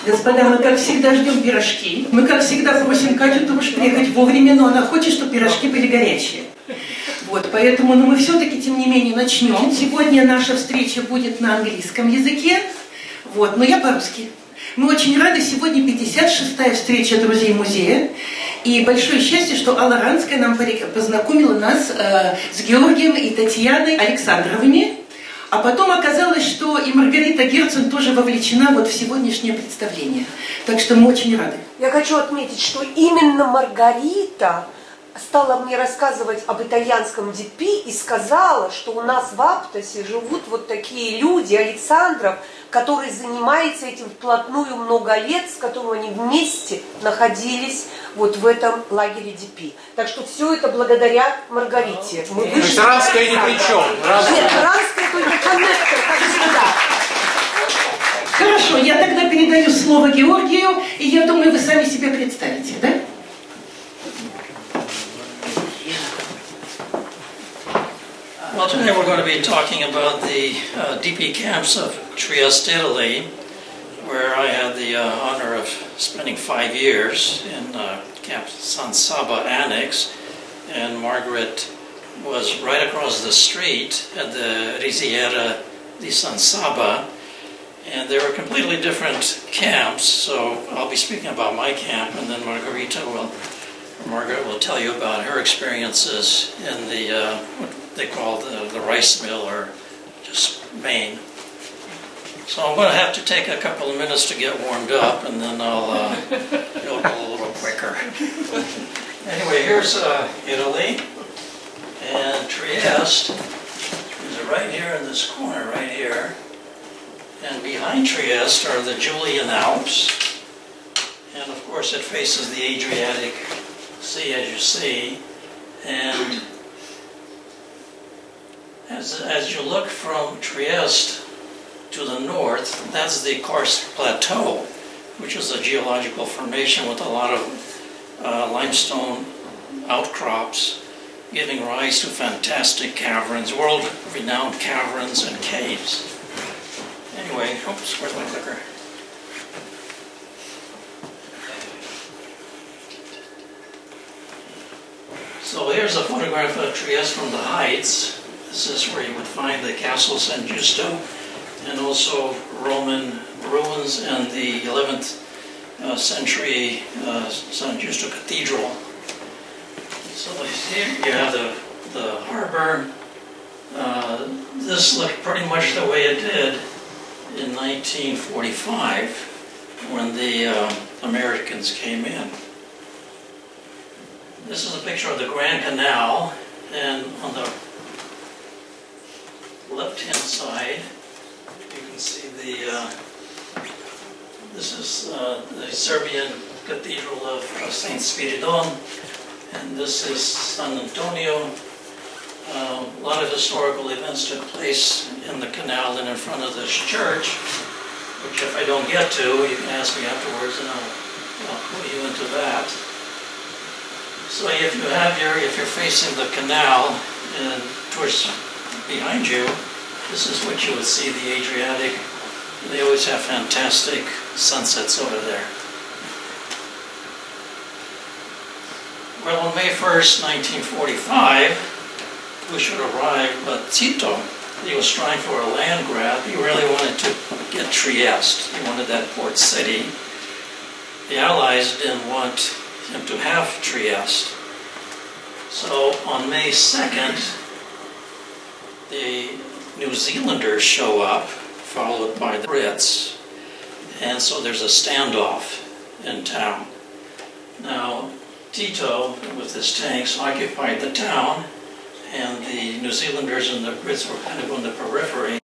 Господа, мы как всегда ждем пирожки. Мы как всегда просим Катю тоже приехать вовремя, но она хочет, чтобы пирожки были горячие. Вот, поэтому мы все-таки, тем не менее, начнем. Сегодня наша встреча будет на английском языке, вот, но я по-русски. Мы очень рады, сегодня 56-я встреча друзей музея. И большое счастье, что Алла Ранская нам познакомила нас с Георгием и Татьяной Александровыми. А потом оказалось, что и Маргарита Герцен тоже вовлечена вот в сегодняшнее представление. Так что мы очень рады. Я хочу отметить, что именно Маргарита стала мне рассказывать об итальянском ДП и сказала, что у нас в Аптосе живут вот такие люди, Александров, который занимается этим вплотную много лет, с которым они вместе находились вот в этом лагере ДП. Так что все это благодаря Маргарите. Мы вышли. Ранская ни при чем. Нет, Ранская только коннектор, как всегда. Хорошо, я тогда передаю слово Георгию, и я думаю, вы сами себя представите, да? Well, today we're going to be talking about the DP camps of Trieste, Italy, where I had the honor of spending 5 years in Camp San Saba Annex, and Margaret was right across the street at the Risiera di San Saba, and they were completely different camps, so I'll be speaking about my camp, and then Margaret will tell you about her experiences in the what they call the rice mill, or just Maine. So I'm going to have to take a couple of minutes to get warmed up, and then it'll go a little quicker. Anyway, here's Italy, and Trieste is right here in this corner, right here. And behind Trieste are the Julian Alps, and of course it faces the Adriatic Sea, as you see, and as you look from Trieste to the north, that's the Karst Plateau, which is a geological formation with a lot of limestone outcrops, giving rise to fantastic caverns, world-renowned caverns and caves. Anyway, oops, where's my clicker? So here's a photograph of Trieste from the heights. This is where you would find the Castle San Giusto, and also Roman ruins and the 11th century San Giusto Cathedral. So here you have the harbor. This looked pretty much the way it did in 1945 when the Americans came in. This is a picture of the Grand Canal, and on the left-hand side you can see this is the Serbian Cathedral of Saint Spiridon, and this is San Antonio. A lot of historical events took place in the canal and in front of this church, which if I don't get to, you can ask me afterwards and I'll put you into that. So if you're facing the canal and towards behind you, this is what you would see, the Adriatic. They always have fantastic sunsets over there. Well, on May 1st, 1945, Bush had arrived, but Tito, he was trying for a land grab. He really wanted to get Trieste. He wanted that port city. The Allies didn't want him to have Trieste. So on May 2nd, the New Zealanders show up, followed by the Brits, and so there's a standoff in town. Now, Tito, with his tanks, occupied the town, and the New Zealanders and the Brits were kind of on the periphery.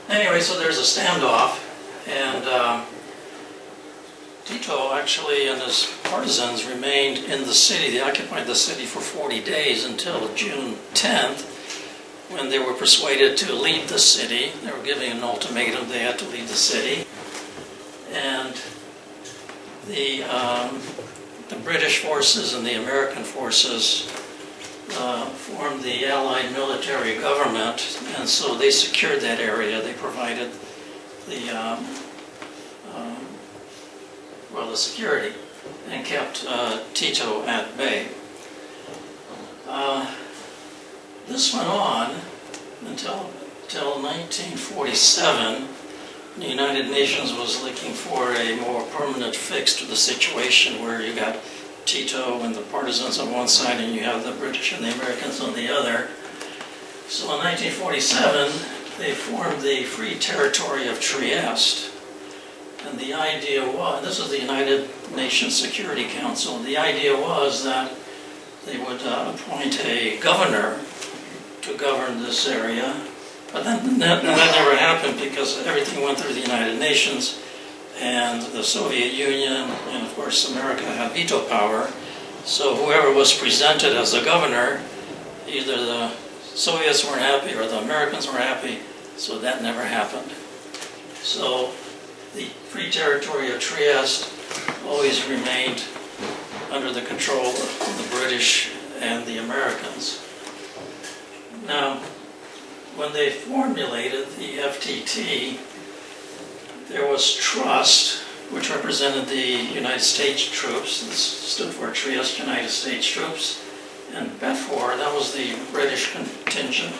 Anyway, so there's a standoff, and Tito actually and his partisans remained in the city. They occupied the city for 40 days until June 10th, when they were persuaded to leave the city. They were giving an ultimatum, they had to leave the city. And the British forces and the American forces formed the Allied military government, and so they secured that area. They provided the well, the security, and kept Tito at bay. This went on until 1947. The United Nations was looking for a more permanent fix to the situation where you got Tito and the partisans on one side and you have the British and the Americans on the other. So in 1947, they formed the Free Territory of Trieste. And the idea was, this is the United Nations Security Council, the idea was that they would appoint a governor to govern this area. But then that never happened because everything went through the United Nations and the Soviet Union, and of course America had veto power. So whoever was presented as the governor, either the Soviets weren't happy or the Americans were happy, so that never happened. So the Free Territory of Trieste always remained under the control of the British and the Americans. Now, when they formulated the FTT, there was Trust, which represented the United States troops. This stood for Trieste United States Troops. And Betfor, that was the British contingent.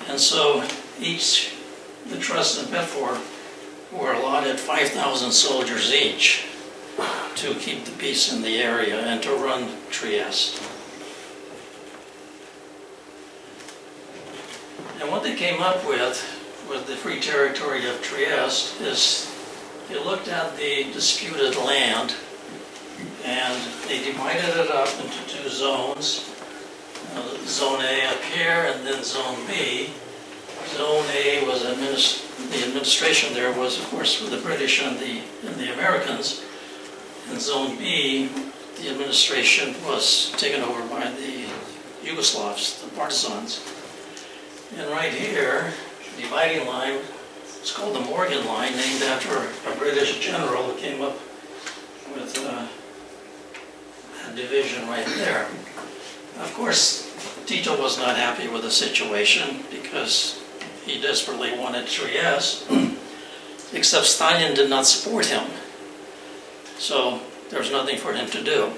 And so the Trust and Betfor were allotted 5,000 soldiers each to keep the peace in the area and to run Trieste. And what they came up with the Free Territory of Trieste is they looked at the disputed land and they divided it up into two zones. Zone A up here and then Zone B. Zone A was the administration there was, of course, for the British and the Americans. And Zone B, the administration was taken over by the Yugoslavs, the partisans. And right here, the dividing line, it's called the Morgan Line, named after a British general who came up with that division right there. Of course, Tito was not happy with the situation because he desperately wanted Trieste, except Stalin did not support him. So there was nothing for him to do.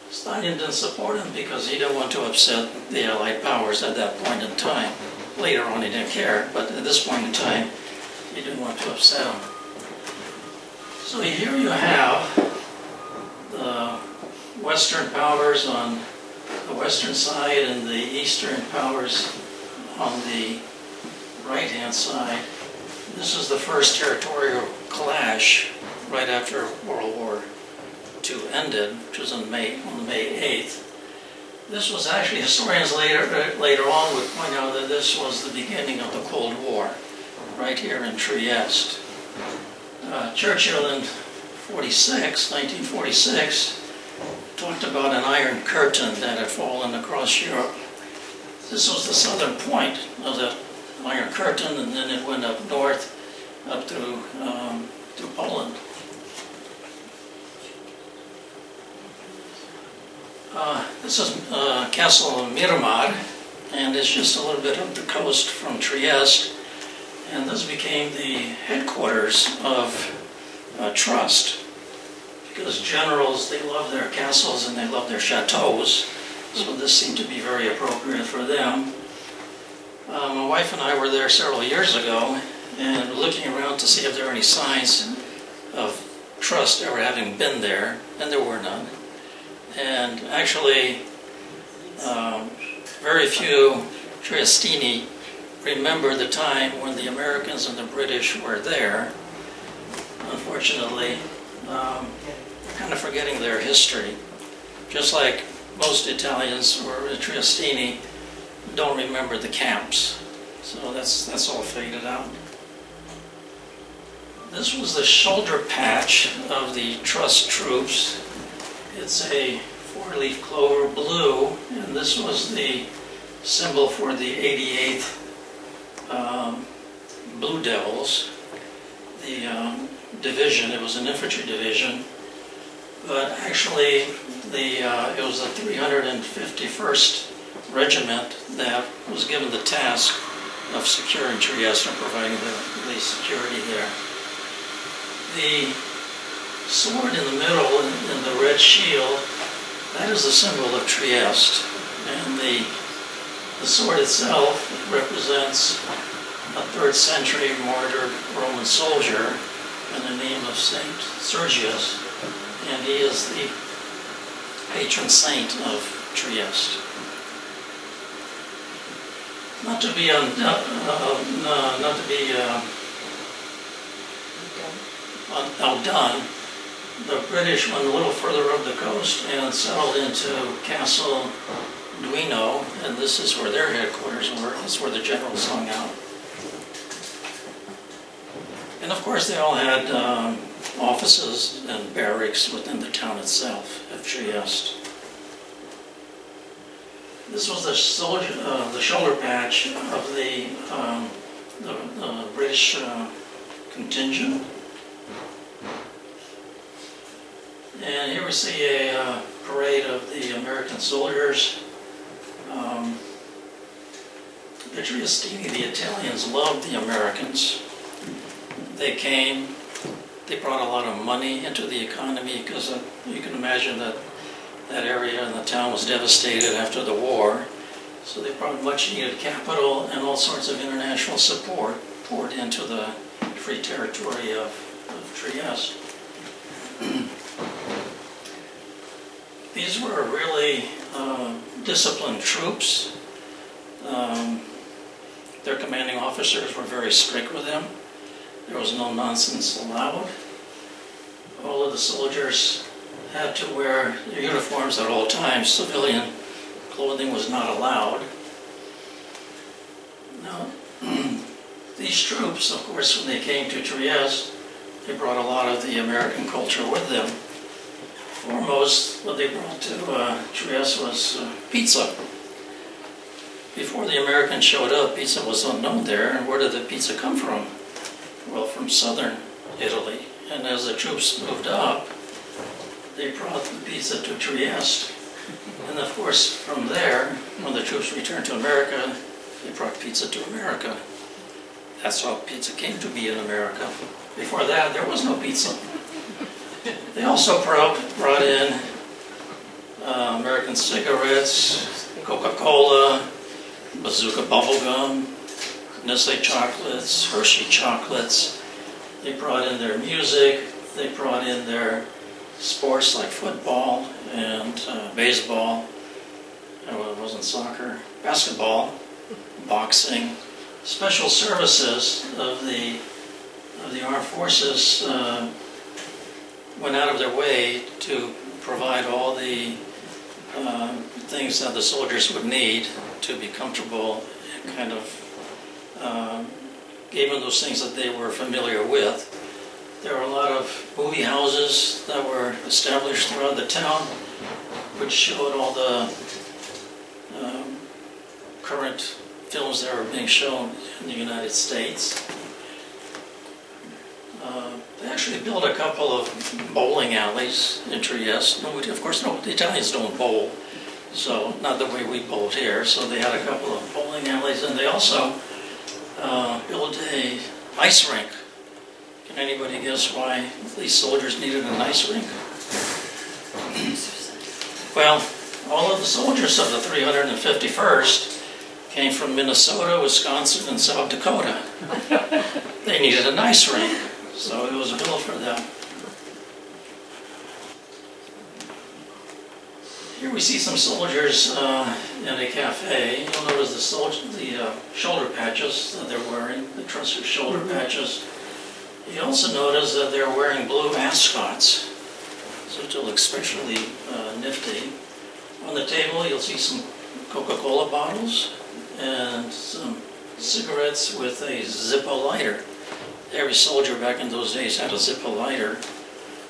Stalin didn't support him because he didn't want to upset the Allied powers at that point in time. Later on he didn't care, but at this point in time he didn't want to upset him. So here you have the Western powers on the western side and the Eastern powers on the right-hand side. This is the first territorial clash right after World War II ended, which was on May 8th. This was actually, historians later on would point out that this was the beginning of the Cold War, right here in Trieste. Churchill in 1946, talked about an iron curtain that had fallen across Europe. This was the southern point of the iron curtain, and then it went up north, up through Poland. This is Castle Miramar, and it's just a little bit up the coast from Trieste, and this became the headquarters of Trust, because generals, they love their castles and they love their chateaus, so this seemed to be very appropriate for them. My wife and I were there several years ago and looking around to see if there were any signs of Trust ever having been there, and there were none. And actually, very few Triestini remember the time when the Americans and the British were there. Unfortunately, they're kind of forgetting their history. Just like most Italians or Triestini don't remember the camps. So that's all faded out. This was the shoulder patch of the Trust troops. It's a four-leaf clover blue, and this was the symbol for the 88th Blue Devils, the division. It was an infantry division, but actually it was the 351st Regiment that was given the task of securing Trieste and providing the security there. The sword in the middle and the red shield, that is the symbol of Trieste. And the sword itself represents a 3rd century martyred Roman soldier in the name of Saint Sergius, and he is the patron saint of Trieste. Not to be outdone, the British went a little further up the coast and settled into Castle Duino, and this is where their headquarters were. That's where the generals hung out. And of course they all had offices and barracks within the town itself of Trieste. This was the shoulder patch of the British contingent. And here we see a parade of the American soldiers. The Triestini, the Italians, loved the Americans. They came, they brought a lot of money into the economy because you can imagine that that area and the town was devastated after the war. So they brought much needed capital and all sorts of international support poured into the free territory of Trieste. These were really disciplined troops. Their commanding officers were very strict with them. There was no nonsense allowed. All of the soldiers had to wear their uniforms at all times. Civilian clothing was not allowed. Now, these troops, of course, when they came to Trieste, they brought a lot of the American culture with them. Foremost, what they brought to Trieste was pizza. Before the Americans showed up, pizza was unknown there. And where did the pizza come from? Well, from southern Italy. And as the troops moved up, they brought the pizza to Trieste. And of course, from there, when the troops returned to America, they brought pizza to America. That's how pizza came to be in America. Before that, there was no pizza. They also brought in American cigarettes, Coca-Cola, Bazooka bubblegum, Nestle chocolates, Hershey chocolates. They brought in their music. They brought in their sports like football and baseball. No, it wasn't soccer. Basketball, boxing. Special services of the armed forces went out of their way to provide all the things that the soldiers would need to be comfortable, and kind of gave them those things that they were familiar with. There were a lot of movie houses that were established throughout the town, which showed all the current films that were being shown in the United States. They actually built a couple of bowling alleys in Trieste. Of course, the Italians don't bowl, so not the way we bowled here. So they had a couple of bowling alleys, and they also built an ice rink. Can anybody guess why these soldiers needed an ice rink? Well, all of the soldiers of the 351st came from Minnesota, Wisconsin, and South Dakota. They needed an ice rink, so it was built for them. Here we see some soldiers in a cafe. You'll notice the shoulder patches that they're wearing, the trusted shoulder patches. You also notice that they're wearing blue ascots, so to look especially nifty. On the table, you'll see some Coca-Cola bottles and some cigarettes with a Zippo lighter. Every soldier back in those days had a Zippo lighter.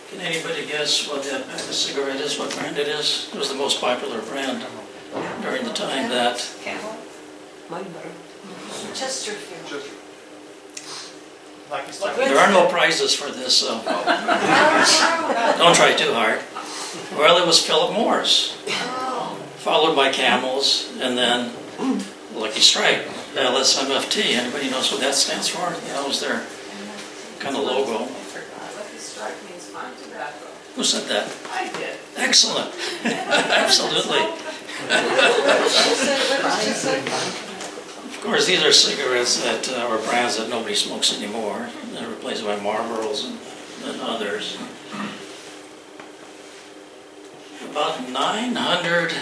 Can anybody guess what that pack of cigarette is, what brand it is? It was the most popular brand during the time that... Camel? Chesterfield. There are no prizes for this, so don't try too hard. Well, it was Philip Morris, followed by Camels, and then Lucky Strike, LSMFT. Anybody knows what that stands for? That was their kind of logo. Lucky Strike means fine tobacco. Who said that? I did. Excellent. Absolutely. Of course, these are cigarettes that are brands that nobody smokes anymore. They're replaced by Marlboros and others. About 900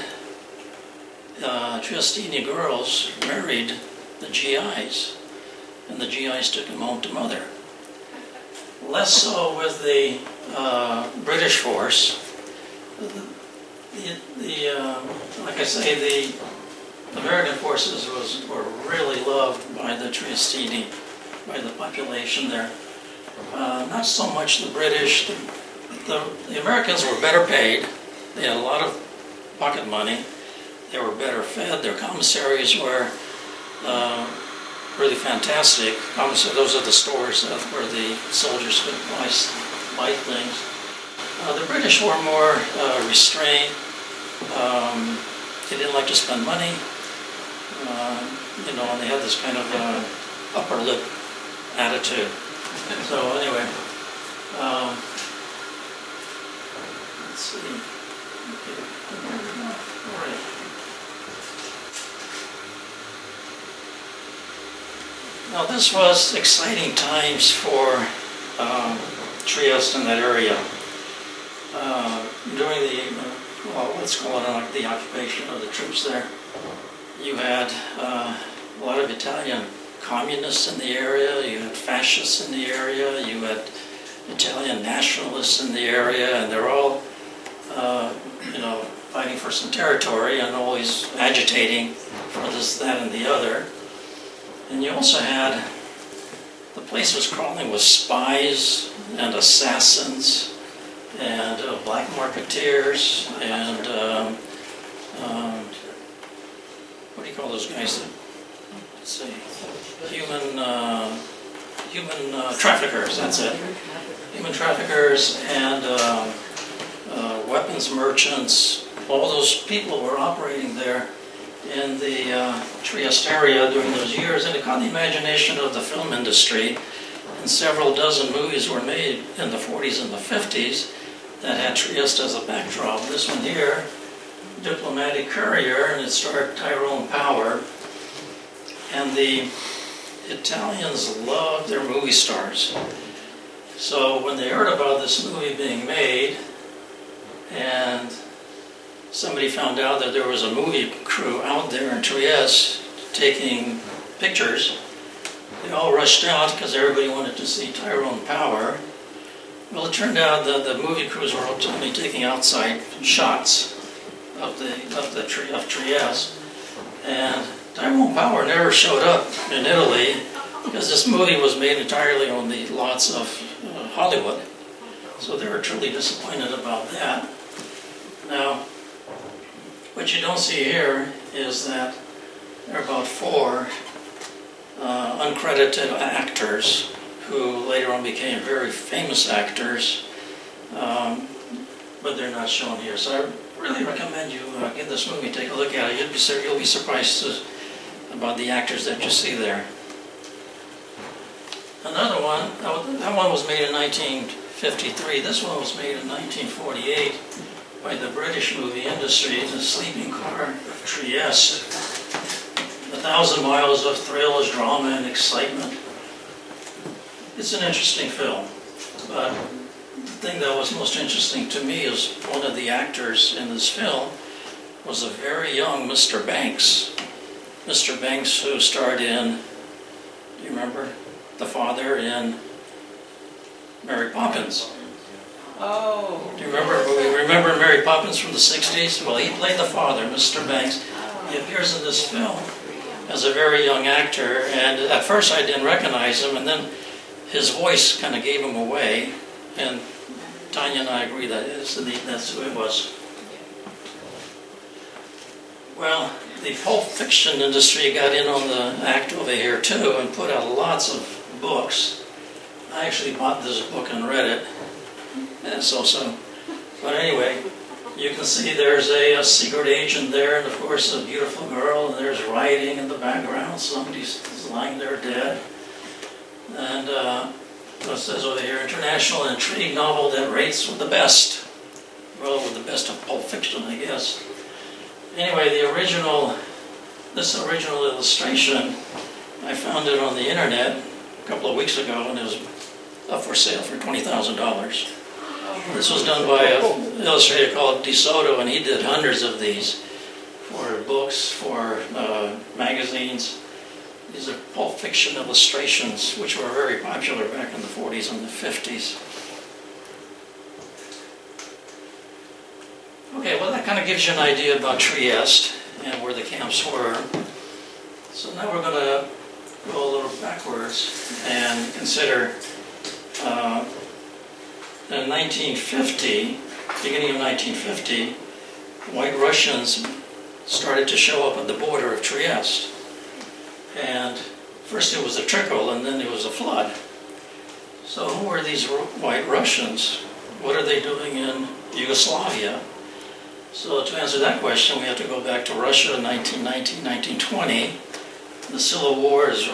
Triestini girls married the GIs, and the GIs took them home to mother. Less so with the British force. Like I say, the American forces were really loved by the Triestini, by the population there. Not so much the British. The Americans were better paid. They had a lot of pocket money. They were better fed. Their commissaries were really fantastic. Those are the stores where the soldiers could buy things. The British were more restrained. They didn't like to spend money. And they had this kind of upper lip attitude. So anyway, let's see. Okay. All right. Now this was exciting times for Trieste in that area. During the, let's call it the occupation of the troops there, you had a lot of Italian communists in the area, you had fascists in the area, you had Italian nationalists in the area, and they're all, fighting for some territory and always agitating for this, that, and the other. And you also had, the place was crawling with spies and assassins and black marketeers and what do you call those guys? Let's see, human traffickers. That's it. Human traffickers and weapons merchants. All those people were operating there in the Trieste area during those years, and it caught the imagination of the film industry. And several dozen movies were made in the 40s and the 50s that had Trieste as a backdrop. This one here, Diplomatic Courier, and it starred Tyrone Power. And the Italians loved their movie stars. So when they heard about this movie being made, and somebody found out that there was a movie crew out there in Trieste taking pictures, they all rushed out because everybody wanted to see Tyrone Power. Well, it turned out that the movie crews were only taking outside shots of Trieste, and Tyrone Power never showed up in Italy because this movie was made entirely on the lots of Hollywood. So they were truly disappointed about that. Now, what you don't see here is that there are about 4 uncredited actors who later on became very famous actors, but they're not shown here. So I really recommend you give this movie, take a look at it. You'll be surprised about the actors that you see there. Another one, that one was made in 1953. This one was made in 1948 by the British movie industry, The Sleeping Car of Trieste. 1,000 miles of thrills, drama, and excitement. It's an interesting film, but the thing that was most interesting to me is one of the actors in this film was a very young Mr. Banks. Mr. Banks, who starred in, do you remember, the father in Mary Poppins? Oh. Do you remember Mary Poppins from the 60s? Well, he played the father, Mr. Banks. He appears in this film as a very young actor, and at first I didn't recognize him, and then his voice kind of gave him away, and Tanya and I agree that's who it was. Well, the Pulp Fiction industry got in on the act over here too and put out lots of books. I actually bought this book and read it, and so. But anyway, you can see there's a secret agent there, and of course a beautiful girl, and there's writing in the background. Somebody's lying there dead. And It says over here, international intrigue novel that rates with the best. Well, with the best of Pulp Fiction, I guess. Anyway, this original illustration, I found it on the internet a couple of weeks ago, and it was up for sale for $20,000. This was done by an illustrator called De Soto, and he did hundreds of these for books, for magazines. These are Pulp Fiction illustrations, which were very popular back in the 40s and the 50s. Okay, well, that kind of gives you an idea about Trieste and where the camps were. So now we're going to go a little backwards and consider in 1950, beginning of 1950, White Russians started to show up at the border of Trieste. And first it was a trickle, and then it was a flood. So who are these White Russians? What are they doing in Yugoslavia? So to answer that question, we have to go back to Russia in 1919, 1920. The Civil War is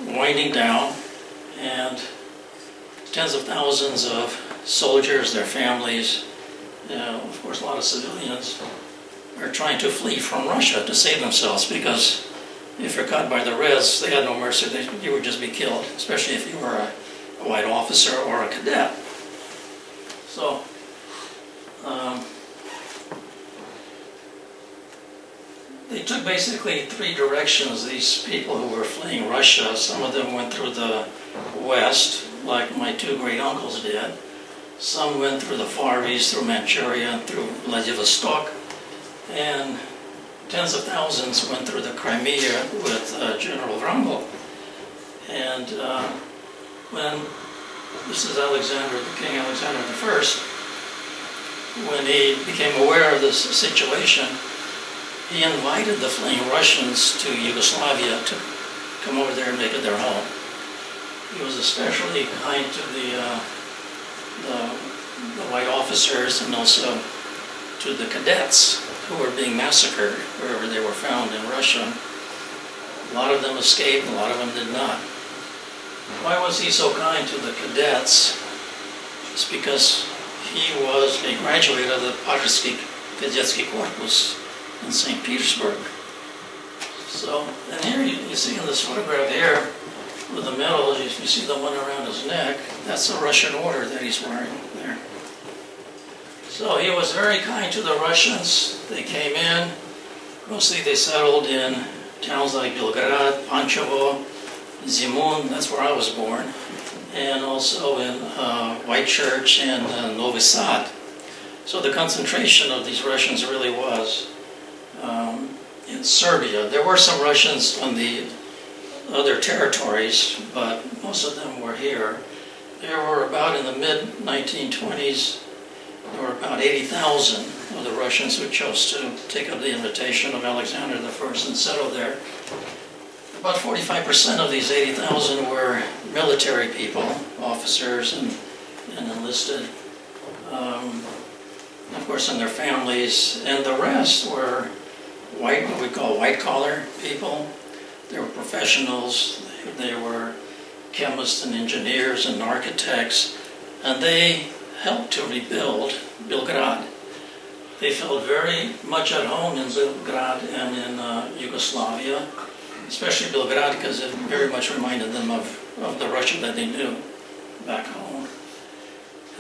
winding down, and tens of thousands of soldiers, their families, of course a lot of civilians, are trying to flee from Russia to save themselves, because if you're caught by the Reds, they had no mercy. You would just be killed, especially if you were a white officer or a cadet. So, they took basically three directions, these people who were fleeing Russia. Some of them went through the west, like my two great uncles did. Some went through the Far East, through Manchuria, through Vladivostok, and tens of thousands went through the Crimea with General Wrangel. And when, this is Alexander, the King Alexander I, when he became aware of this situation, he invited the fleeing Russians to Yugoslavia to come over there and make it their home. He was especially kind to the white officers, and also to the cadets who were being massacred wherever they were found in Russia. A lot of them escaped, a lot of them did not. Why was he so kind to the cadets? It's because he was a graduate of the Paderski Cadetsky Corpus in St. Petersburg. So, and here you see in this photograph here, with the medal, you see the one around his neck, that's the Russian order that he's wearing there. So he was very kind to the Russians. They came in, mostly they settled in towns like Belgrade, Pančevo, Zemun, that's where I was born, and also in Whitechurch and Novi Sad. So the concentration of these Russians really was in Serbia. There were some Russians on the other territories, but most of them were here. There were about, in the mid-1920s, there were about 80,000 of the Russians who chose to take up the invitation of Alexander I and settle there. About 45% of these 80,000 were military people, officers and enlisted, of course, and their families, and the rest were white, what we call white-collar people. They were professionals, they were chemists and engineers and architects, and they helped to rebuild Belgrade. They felt very much at home in Belgrade and in Yugoslavia, especially Belgrade, because it very much reminded them of the Russia that they knew back home.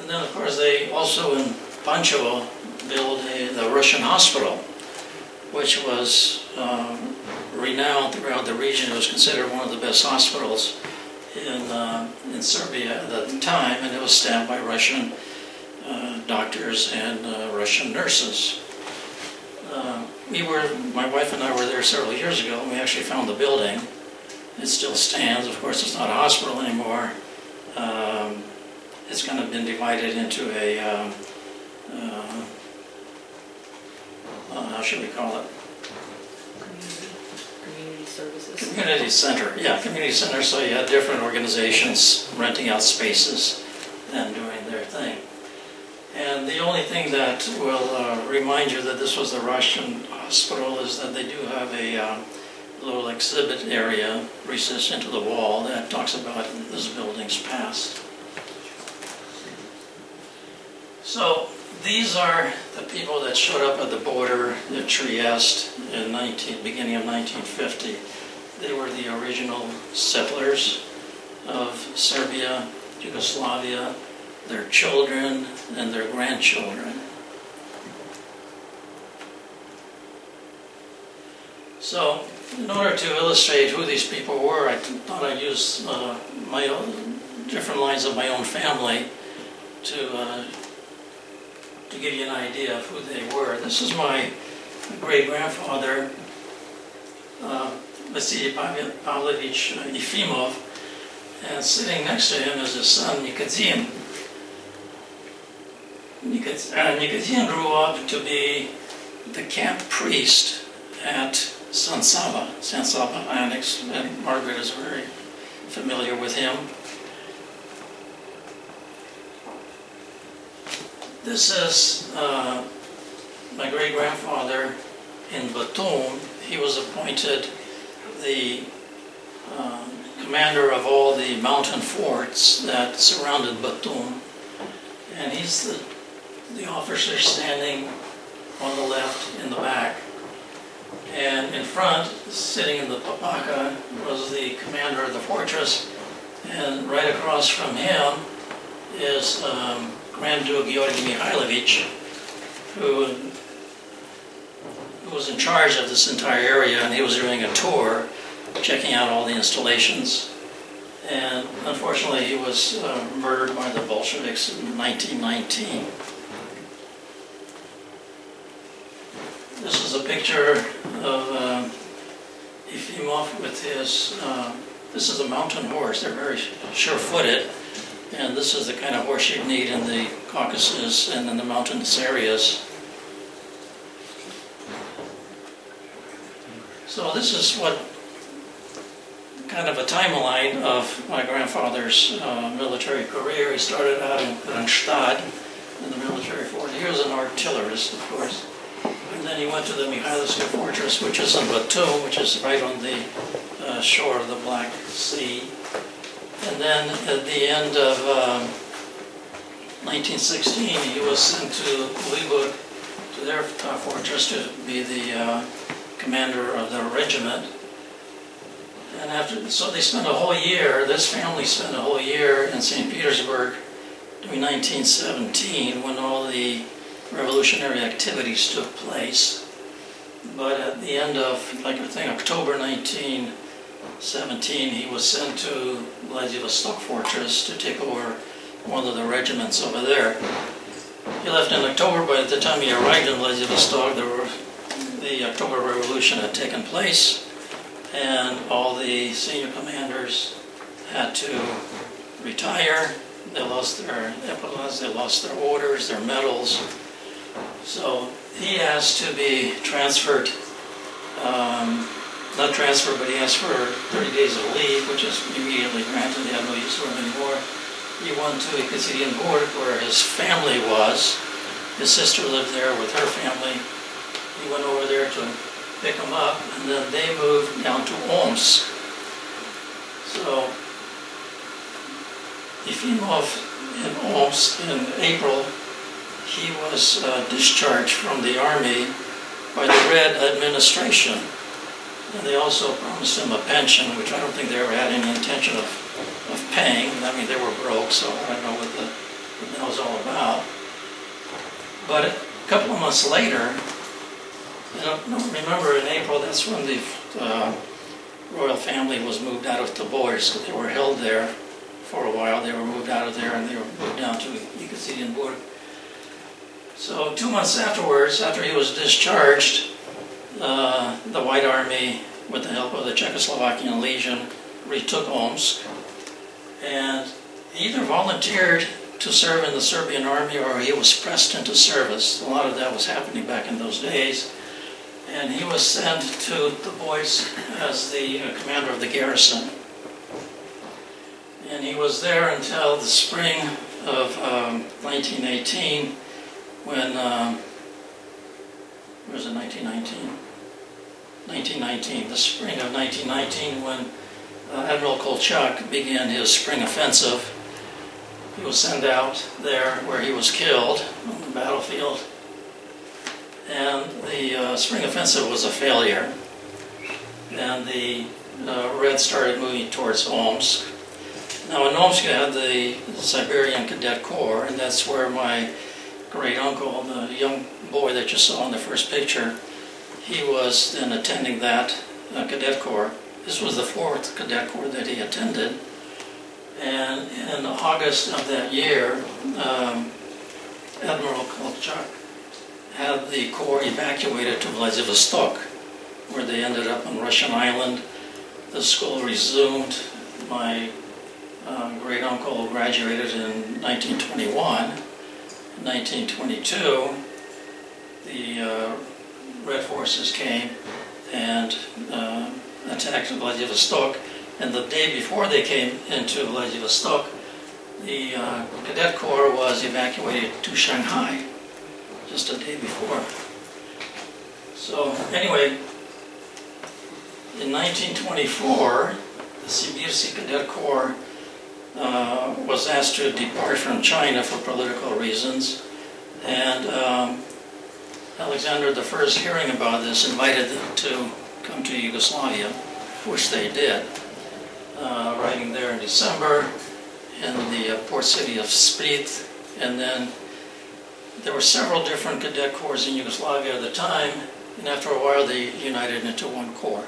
And then, of course, they also in Pančevo built the Russian hospital, which was renowned throughout the region. It was considered one of the best hospitals in Serbia at the time, and it was staffed by Russian doctors and Russian nurses. My wife and I were there several years ago, and we actually found the building. It still stands. Of course, it's not a hospital anymore. It's kind of been divided into a, how should we call it? Community services. Community center, yeah, community center, so you had different organizations renting out spaces and doing their thing. And the only thing that will remind you that this was the Russian hospital is that they do have a little exhibit area recessed into the wall that talks about this building's past. So these are the people that showed up at the border at Trieste in beginning of 1950. They were the original settlers of Serbia, Yugoslavia, their children, and their grandchildren. So, in order to illustrate who these people were, I thought I'd use my own different lines of my own family to give you an idea of who they were. This is my great-grandfather, Vasily Pavlovich Yefimov, and sitting next to him is his son, Nikodim. Nikodim grew up to be the camp priest at San Saba Annex, and Margaret is very familiar with him. This is my great-grandfather in Batum. He was appointed the commander of all the mountain forts that surrounded Batum. And he's the officer standing on the left in the back. And in front, sitting in the papaka, was the commander of the fortress. And right across from him is Grand Duke Georgy Mihailovich, who was in charge of this entire area, and he was doing a tour, checking out all the installations. And unfortunately, he was murdered by the Bolsheviks in 1919. This is a picture of Yefimov with his, this is a mountain horse. They're very sure-footed, and this is the kind of horse you'd need in the Caucasus and in the mountainous areas. So this is what kind of a timeline of my grandfather's military career. He started out in Kronstadt in the military force. He was an artillerist, of course. And then he went to the Mihailovsky Fortress, which is in Batum, which is right on the shore of the Black Sea. And then at the end of 1916, he was sent to Libud, to their fortress, to be the commander of the regiment. And so they spent a whole year, this family spent a whole year in St. Petersburg during 1917, when all the revolutionary activities took place. But at the end of, like I think, October 1917, he was sent to Vladivostok Fortress to take over one of the regiments over there. He left in October, but at the time he arrived in Vladivostok, the October Revolution had taken place, and all the senior commanders had to retire. They lost their epaulettes, they lost their orders, their medals. So he asked to be transferred, not transferred, but he asked for 30 days of leave, which is immediately granted. They had no use for him anymore. He went to Ekaterinburg, where his family was. His sister lived there with her family. He went over there to pick him up, and then they moved down to Omsk. So Yefimov in Omsk in April, he was discharged from the army by the Red administration. And they also promised him a pension, which I don't think they ever had any intention of paying. I mean, they were broke, so I don't know what that was all about. But a couple of months later, I don't remember, in April, that's when the royal family was moved out of Tobolsk. They were held there for a while. They were moved out of there, and they were moved down to Ekaterinburg. So 2 months afterwards, after he was discharged, the White Army, with the help of the Czechoslovakian Legion, retook Omsk. And he either volunteered to serve in the Serbian army, or he was pressed into service. A lot of that was happening back in those days. And he was sent to the boys as the commander of the garrison. And he was there until the spring of 1918, when, was it 1919? 1919, the spring of 1919, when Admiral Kolchak began his spring offensive. he was sent out there where he was killed on the battlefield. And the spring offensive was a failure. And the Reds started moving towards Omsk. Now in Omsk you had the Siberian Cadet Corps, and that's where my great uncle, the young boy that you saw in the first picture, he was then attending that Cadet Corps. This was the 4th Cadet Corps that he attended. And in August of that year, Admiral Kolchak had the Corps evacuated to Vladivostok, where they ended up on Russian island. The school resumed. My great uncle graduated in 1921. In 1922, the Red Forces came and attacked Vladivostok. And the day before they came into Vladivostok, the Cadet Corps was evacuated to Shanghai, just a day before. So anyway, in 1924, the Sibirsky Cadet Corps was asked to depart from China for political reasons, and Alexander I, hearing about this, invited them to come to Yugoslavia, which they did, arriving there in December in the port city of Split, and then there were several different cadet corps in Yugoslavia at the time, and after a while they united into one corps.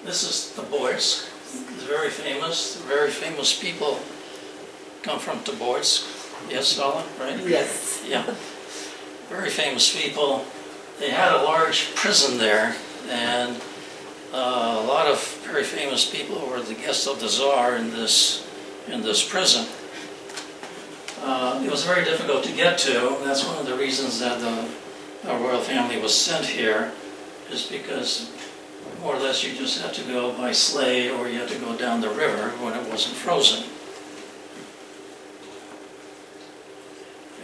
This is Tobolsk. It's very famous people come from Tobolsk. Yes, Sala, right? Yes. Yeah. Very famous people. They had a large prison there, and a lot of very famous people were the guests of the Tsar in this prison. It was very difficult to get to. That's one of the reasons that the royal family was sent here, is because more or less you just had to go by sleigh, or you had to go down the river when it wasn't frozen.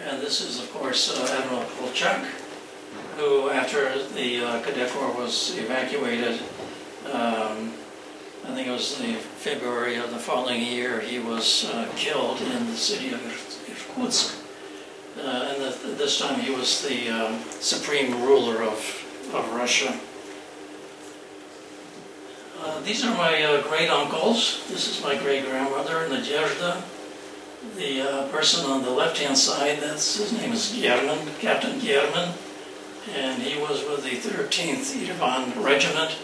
And this is, of course, Admiral Kolchak, who, after the Cadet Corps was evacuated, I think it was in February of the following year, he was killed in the city of Irkutsk. And this time he was the supreme ruler of Russia. These are my great-uncles. This is my great-grandmother, Nadezhda. The person on the left-hand side, his name is German, Captain German, and he was with the 13th Yerevan Regiment.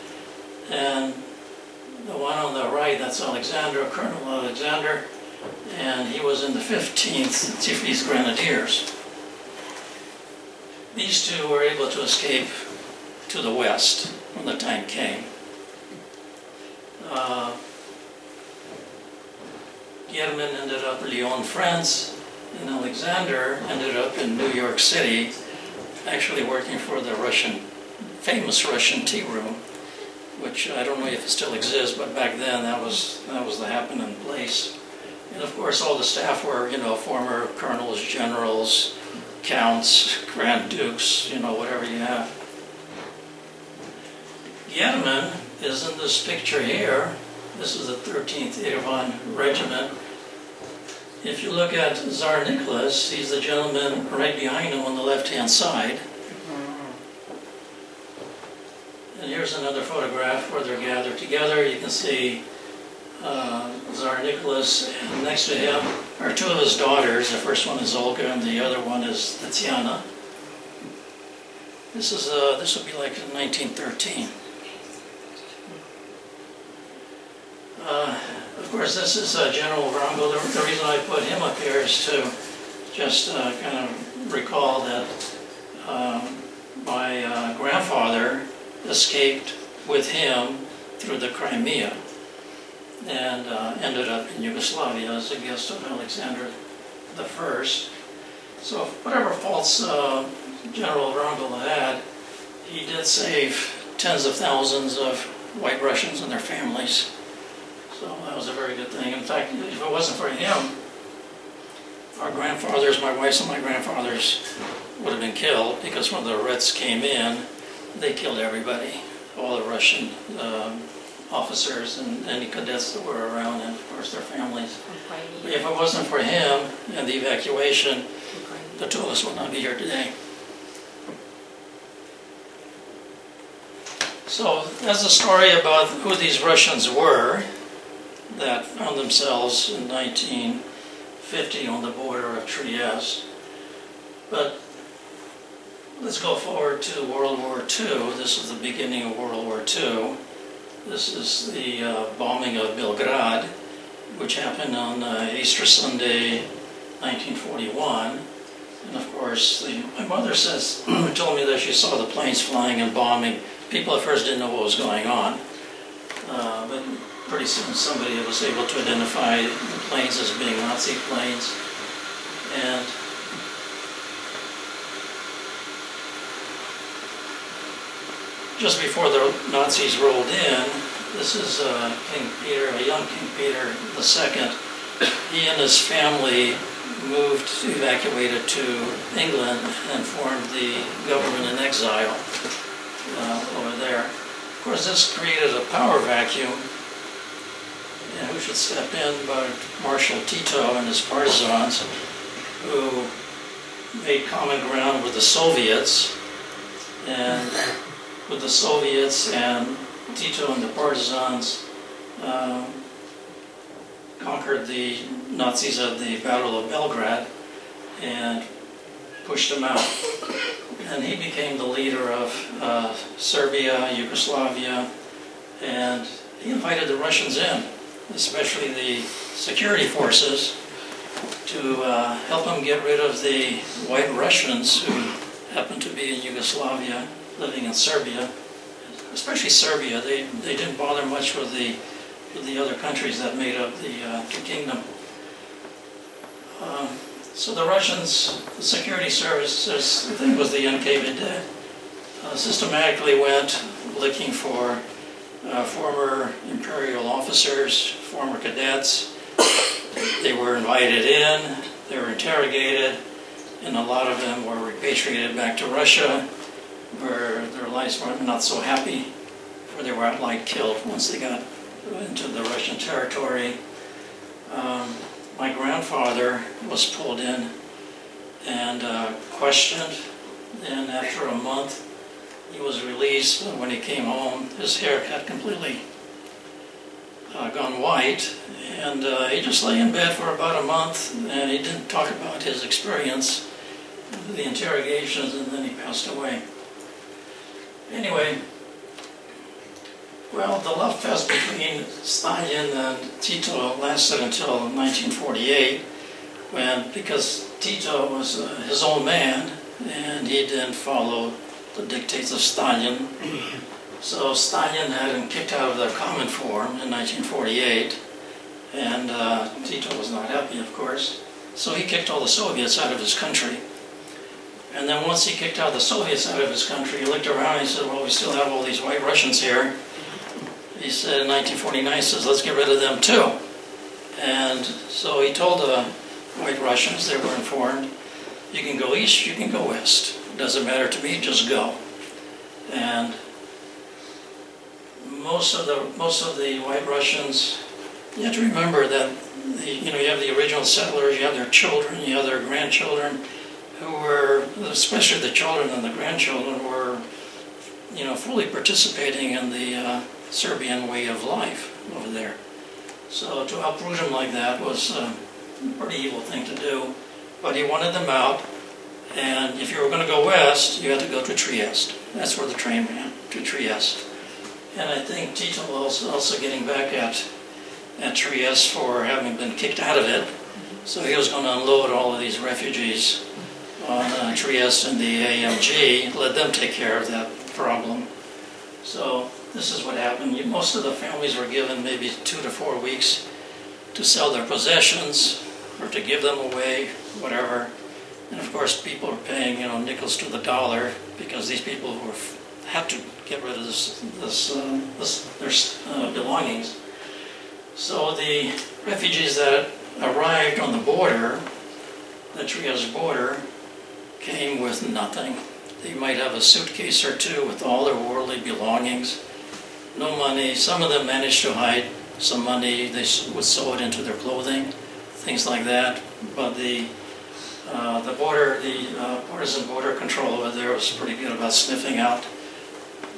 And the one on the right, that's Alexander, Colonel Alexander, and he was in the 15th Tiflis Grenadiers. These two were able to escape to the west when the time came. German ended up in Lyon, France, and Alexander ended up in New York City, actually working for the famous Russian tea room, which I don't know if it still exists, but back then that was the happening place. And of course all the staff were, former colonels, generals, counts, grand dukes, whatever you have. German is in this picture here. This is the 13th Yerevan Regiment. If you look at Tsar Nicholas, he's the gentleman right behind him on the left-hand side. And here's another photograph where they're gathered together. You can see Tsar Nicholas, and next to him are two of his daughters. The first one is Olga, and the other one is Tatiana. This would be like in 1913. Of course, this is General Wrangel. The reason I put him up here is to just kind of recall that my grandfather escaped with him through the Crimea and ended up in Yugoslavia as a guest of Alexander I. So whatever faults General Wrangel had, he did save tens of thousands of White Russians and their families. So that was a very good thing. In fact, if it wasn't for him, our grandfathers, my wife's and my grandfathers, would have been killed, because when the Reds came in, they killed everybody, all the Russian officers and any cadets that were around, and of course their families. If it wasn't for him and the evacuation, the two of us would not be here today. So that's a story about who these Russians were that found themselves in 1950 on the border of Trieste. But let's go forward to World War II. This is the beginning of World War II. This is the bombing of Belgrade, which happened on Easter Sunday, 1941. And of course, my mother told me that she saw the planes flying and bombing. People at first didn't know what was going on, but pretty soon somebody was able to identify the planes as being Nazi planes. And just before the Nazis rolled in, this is King Peter, a young King Peter II. He and his family evacuated to England and formed the government in exile over there. Of course, this created a power vacuum, and who should step in but Marshal Tito and his partisans, who made common ground with the Soviets, and with the Soviets and Tito and the partisans conquered the Nazis at the Battle of Belgrade and pushed them out. And he became the leader of Serbia, Yugoslavia, and he invited the Russians in, especially the security forces, to help him get rid of the white Russians who happened to be in Yugoslavia, living in Serbia. Especially Serbia, they didn't bother much with the other countries that made up the kingdom. So the Russians, the security services, I think it was the NKVD, systematically went looking for former imperial officers, former cadets. They were invited in, they were interrogated, and a lot of them were repatriated back to Russia, where their lives were not so happy, where they were outright killed once they got into the Russian territory. My grandfather was pulled in and questioned, and after a month he was released. But when he came home, his hair had completely gone white, and he just lay in bed for about a month, and he didn't talk about his experience, the interrogations, and then he passed away. Anyway, well, the love fest between Stalin and Tito lasted until 1948, because Tito was his own man, and he didn't follow the dictates of Stalin. So Stalin had him kicked out of the Cominform in 1948, and Tito was not happy, of course. So he kicked all the Soviets out of his country. And then once he kicked out the Soviets out of his country, he looked around and he said, well, we still have all these white Russians here. He said in 1949, he says, let's get rid of them too. And so he told the white Russians, they were informed, you can go east, you can go west. It doesn't matter to me, just go. And most of the white Russians, you have to remember that you have the original settlers, you have their children, you have their grandchildren, who were, especially the children and the grandchildren, were fully participating in the Serbian way of life over there. So to uproot them like that was a pretty evil thing to do. But he wanted them out, and if you were going to go west, you had to go to Trieste. That's where the train ran, to Trieste. And I think Tito was also getting back at Trieste for having been kicked out of it. So he was going to unload all of these refugees on Trieste and the AMG, let them take care of that problem. So this is what happened. Most of the families were given maybe 2 to 4 weeks to sell their possessions or to give them away, whatever. And of course, people were paying nickels to the dollar because these people had to get rid of their belongings. So the refugees that arrived on the border, the Trieste border, came with nothing. They might have a suitcase or two with all their worldly belongings, no money. Some of them managed to hide some money. They would sew it into their clothing, things like that. But the partisan border control over there was pretty good about sniffing out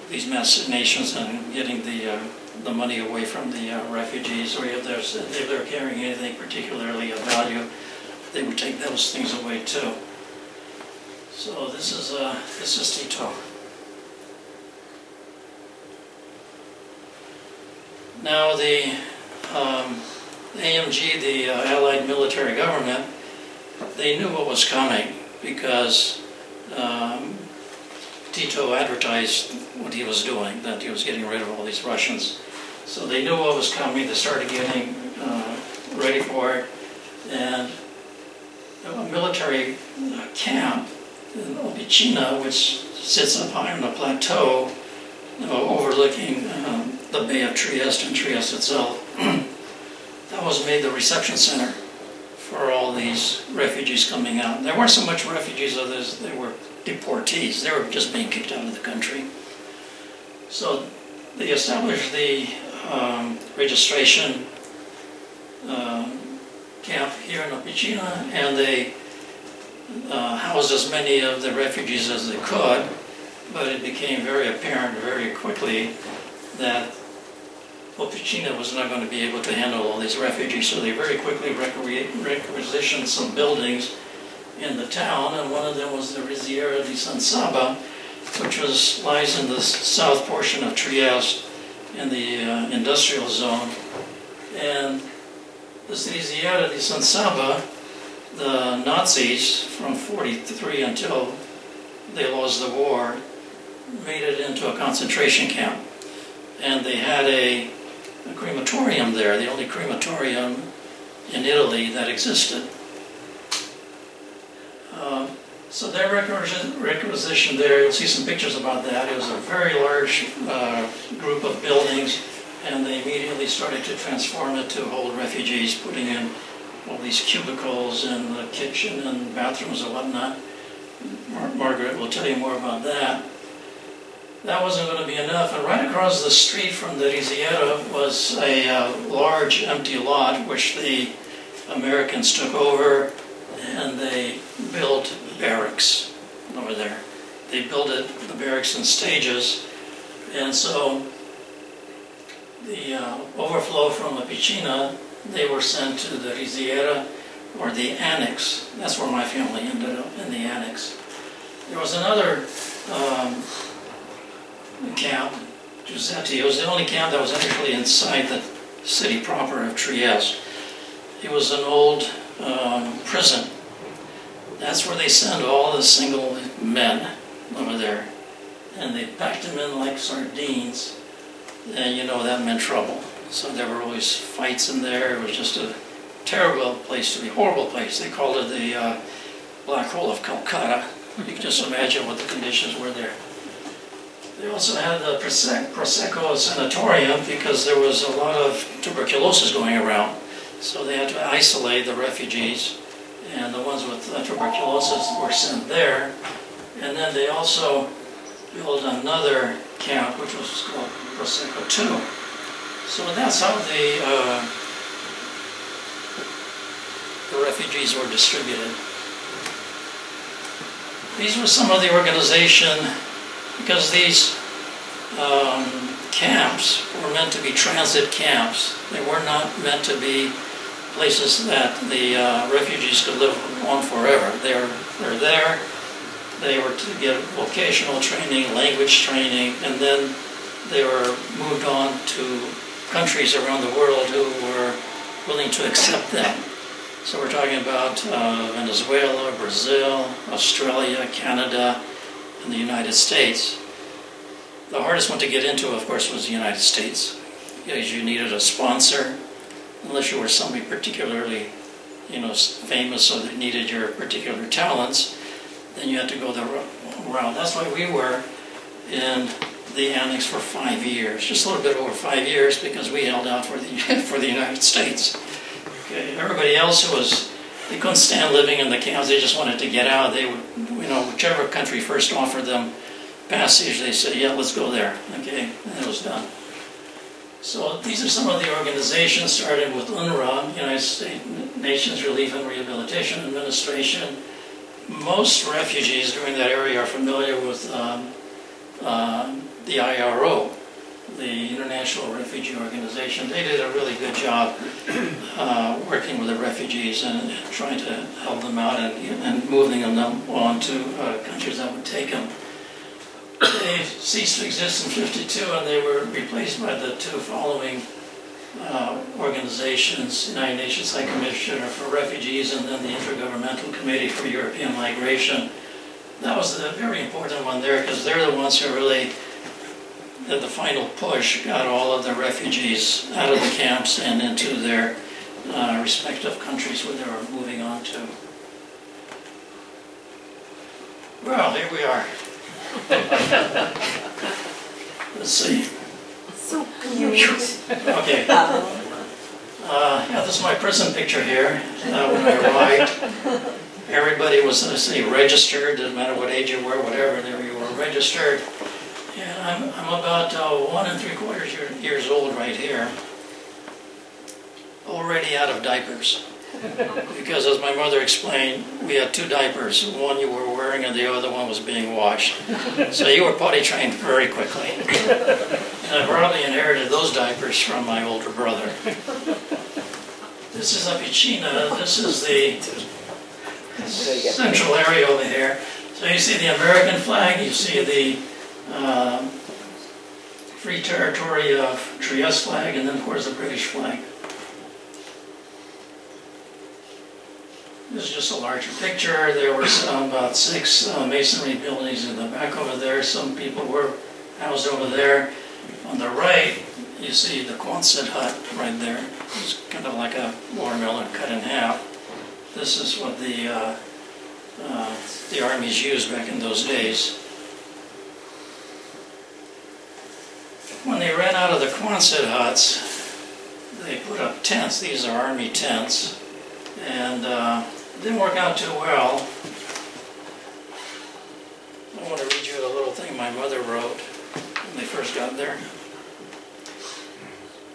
these machinations and getting the money away from the refugees, or if they're carrying anything particularly of value, they would take those things away too. So this is Tito. Now the AMG, the Allied military government, they knew what was coming because Tito advertised what he was doing, that he was getting rid of all these Russians. So they knew what was coming. They started getting ready for it. And a military camp in Opicina, which sits up high on a plateau overlooking the Bay of Trieste and Trieste itself, that was made the reception center for all these refugees coming out. There weren't so much refugees as they were deportees. They were just being kicked out of the country. So they established the registration camp here in Opicina, and they housed as many of the refugees as they could, but it became very apparent very quickly that Opicina was not going to be able to handle all these refugees, so they very quickly requisitioned some buildings in the town, and one of them was the Risiera di San Saba, which lies in the south portion of Trieste in the industrial zone. And this Risiera di San Saba, the Nazis from 1943 until they lost the war made it into a concentration camp. And they had a crematorium there, the only crematorium in Italy that existed. So their requisition there, you'll see some pictures about that. It was a very large group of buildings, and they immediately started to transform it to hold refugees, putting in all these cubicles and the kitchen and bathrooms and whatnot. Margaret will tell you more about that. That wasn't going to be enough, and right across the street from the Risiera was a large empty lot which the Americans took over, and they built barracks over there. They built the barracks in stages, and so the overflow from Opicina, they were sent to the Risiera, or the annex. That's where my family ended up, in the annex. There was another camp, Giuseppe. It was the only camp that was actually inside the city proper of Trieste. It was an old prison. That's where they sent all the single men over there. And they packed them in like sardines. And you know that meant trouble. So there were always fights in there. It was just a terrible place to be, horrible place. They called it the Black Hole of Calcutta. You can just imagine what the conditions were there. They also had the Prosecco Sanatorium because there was a lot of tuberculosis going around. So they had to isolate the refugees, and the ones with tuberculosis were sent there. And then they also built another camp, which was called Prosecco II. So that's how the refugees were distributed. These were some of the organization, because these camps were meant to be transit camps. They were not meant to be places that the refugees could live on forever. They're there. They were to get vocational training, language training, and then they were moved on to countries around the world who were willing to accept them. So we're talking about Venezuela, Brazil, Australia, Canada, and the United States. The hardest one to get into, of course, was the United States, because you needed a sponsor, unless you were somebody particularly, famous, so that needed your particular talents. Then you had to go the route. That's why we were in the annex for 5 years, just a little bit over 5 years, because we held out for the United States. Okay, everybody else they couldn't stand living in the camps. They just wanted to get out. They would, whichever country first offered them passage, they said, yeah, let's go there. Okay, and it was done. So these are some of the organizations, starting with UNRWA, United States Nations Relief and Rehabilitation Administration. Most refugees during that area are familiar with the IRO, the International Refugee Organization. They did a really good job working with the refugees and trying to help them out and moving them on to countries that would take them. They ceased to exist in '52, and they were replaced by the two following organizations: United Nations High Commissioner for Refugees and then the Intergovernmental Committee for European Migration. That was the very important one there, because they're the ones who really, at the final push, got all of the refugees out of the camps and into their respective countries where they were moving on to. Well, here we are. Let's see. So cute. Okay. Yeah, this is my prison picture here. When I arrived, everybody was, let's say, registered. Didn't matter what age you were, whatever, you were registered. And I'm about 1 3/4 years old right here. Already out of diapers. Because as my mother explained, we had 2 diapers. One you were wearing and the other one was being washed. So you were potty trained very quickly. And I probably inherited those diapers from my older brother. This is a piscina. This is the central area over here. So you see the American flag, you see the Free Territory of Trieste flag, and then of course the British flag. This is just a larger picture. There were about 6 masonry buildings in the back over there. Some people were housed over there. On the right, you see the Quonset hut right there. It's kind of like a watermelon cut in half. This is what the armies used back in those days. When they ran out of the Quonset huts, they put up tents. These are army tents. And didn't work out too well. I want to read you a little thing my mother wrote when they first got there.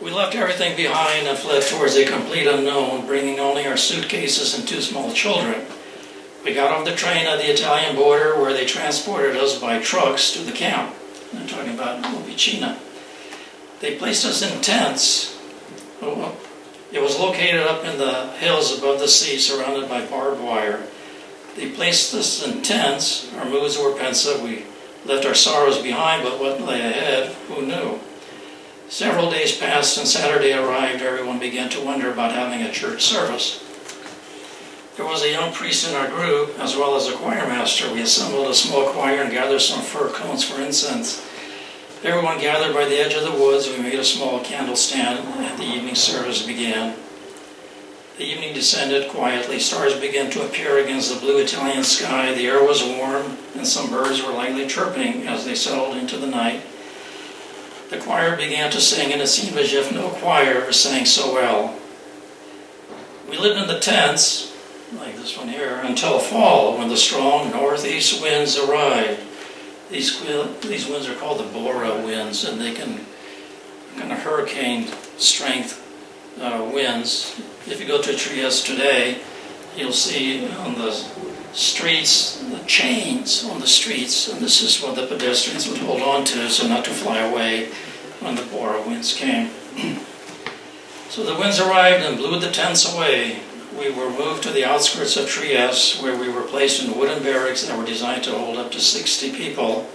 We left everything behind and fled towards a complete unknown, bringing only our suitcases and 2 small children. We got off the train at the Italian border, where they transported us by trucks to the camp. I'm talking about Vicina. They placed us in tents. It was located up in the hills above the sea, surrounded by barbed wire. They placed us in tents. Our moods were pensive. We left our sorrows behind, but what lay ahead, who knew? Several days passed, and Saturday arrived. Everyone began to wonder about having a church service. There was a young priest in our group, as well as a choir master. We assembled a small choir and gathered some fir cones for incense. Everyone gathered by the edge of the woods. We made a small candle stand, and the evening service began. The evening descended quietly. Stars began to appear against the blue Italian sky. The air was warm, and some birds were lightly chirping as they settled into the night. The choir began to sing, and it seemed as if no choir ever sang so well. We lived in the tents, like this one here, until fall, when the strong northeast winds arrived. These winds are called the Bora winds, and they can kind of hurricane strength winds. If you go to Trieste today, you'll see on the streets, the chains on the streets, and this is what the pedestrians would hold on to so not to fly away when the Bora winds came. So the winds arrived and blew the tents away. We were moved to the outskirts of Trieste, where we were placed in wooden barracks that were designed to hold up to 60 people.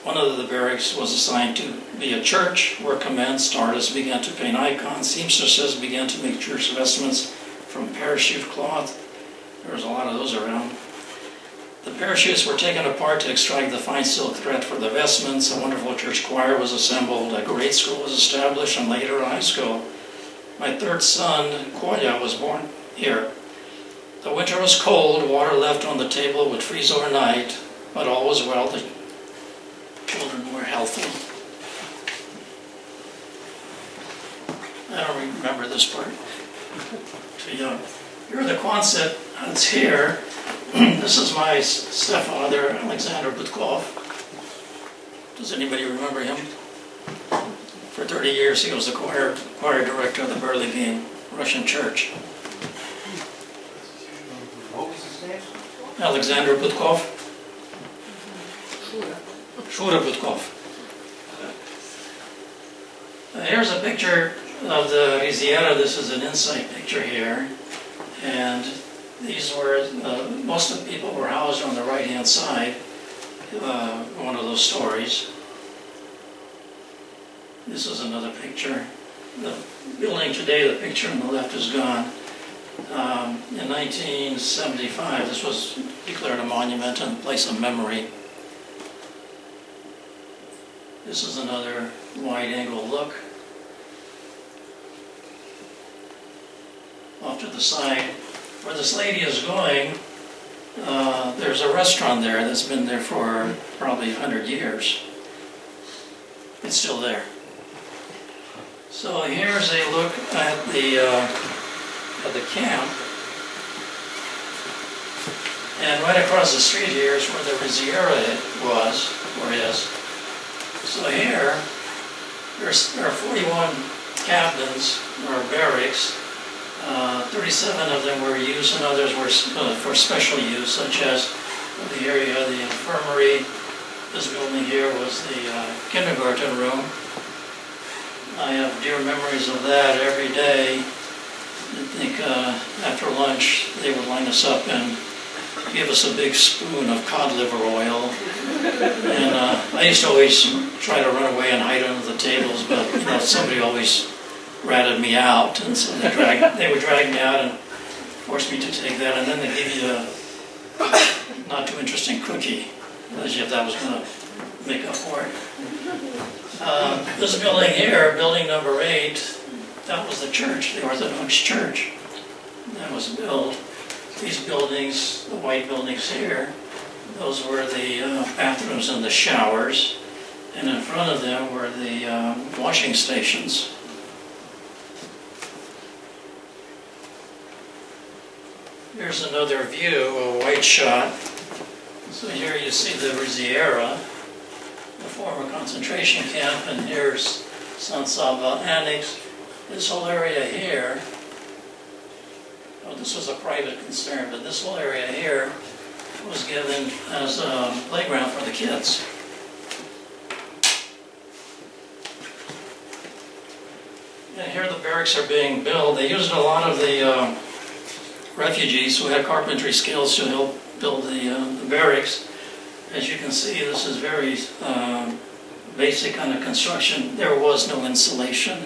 One of the barracks was assigned to be a church. Work commenced. Artists began to paint icons. Seamstresses began to make church vestments from parachute cloth. There was a lot of those around. The parachutes were taken apart to extract the fine silk thread for the vestments. A wonderful church choir was assembled. A grade school was established, and later a high school. My 3rd son, Kolya, was born here. The winter was cold. Water left on the table would freeze overnight, but all was well. The children were healthy. I don't remember this part. Too young. Here are the Quonset huts here. This is my stepfather, Alexandrov. Does anybody remember him? For 30 years, he was the choir director of the Burlingame Russian Church. What was his name? Alexander Budkov. Shura Budkov. Here's a picture of the Riziera. This is an inside picture here. And these were, most of the people were housed on the right-hand side, one of those stories. This is another picture. The building today, the picture on the left is gone. In 1975, this was declared a monument and a place of memory. This is another wide-angle look. Off to the side, where this lady is going, there's a restaurant there that's been there for probably 100 years. It's still there. So here's a look at the camp. And right across the street here is where the Riziera was, or is. So here, there are 41 cabins, or barracks. 37 of them were used and others were for special use, such as the area of the infirmary. This building here was the kindergarten room. I have dear memories of that every day. I think after lunch they would line us up and give us a big spoon of cod liver oil. And I used to always try to run away and hide under the tables, but you know, somebody always ratted me out, and so they would drag me out and force me to take that, and then they'd give you a not too interesting cookie, as if that was going to make up for it. This building here, building number 8, that was the church, the Orthodox Church. That was built. These buildings, the white buildings here, those were the bathrooms and the showers, and in front of them were the washing stations. Here's another view, a wide shot. So here you see the Riziera, the former concentration camp, and here's San Saba Annex. This whole area here, oh, this was a private concern, but this whole area here was given as a playground for the kids. And here the barracks are being built. They used a lot of the refugees who had carpentry skills to help build the barracks. As you can see, this is very basic kind of construction. There was no insulation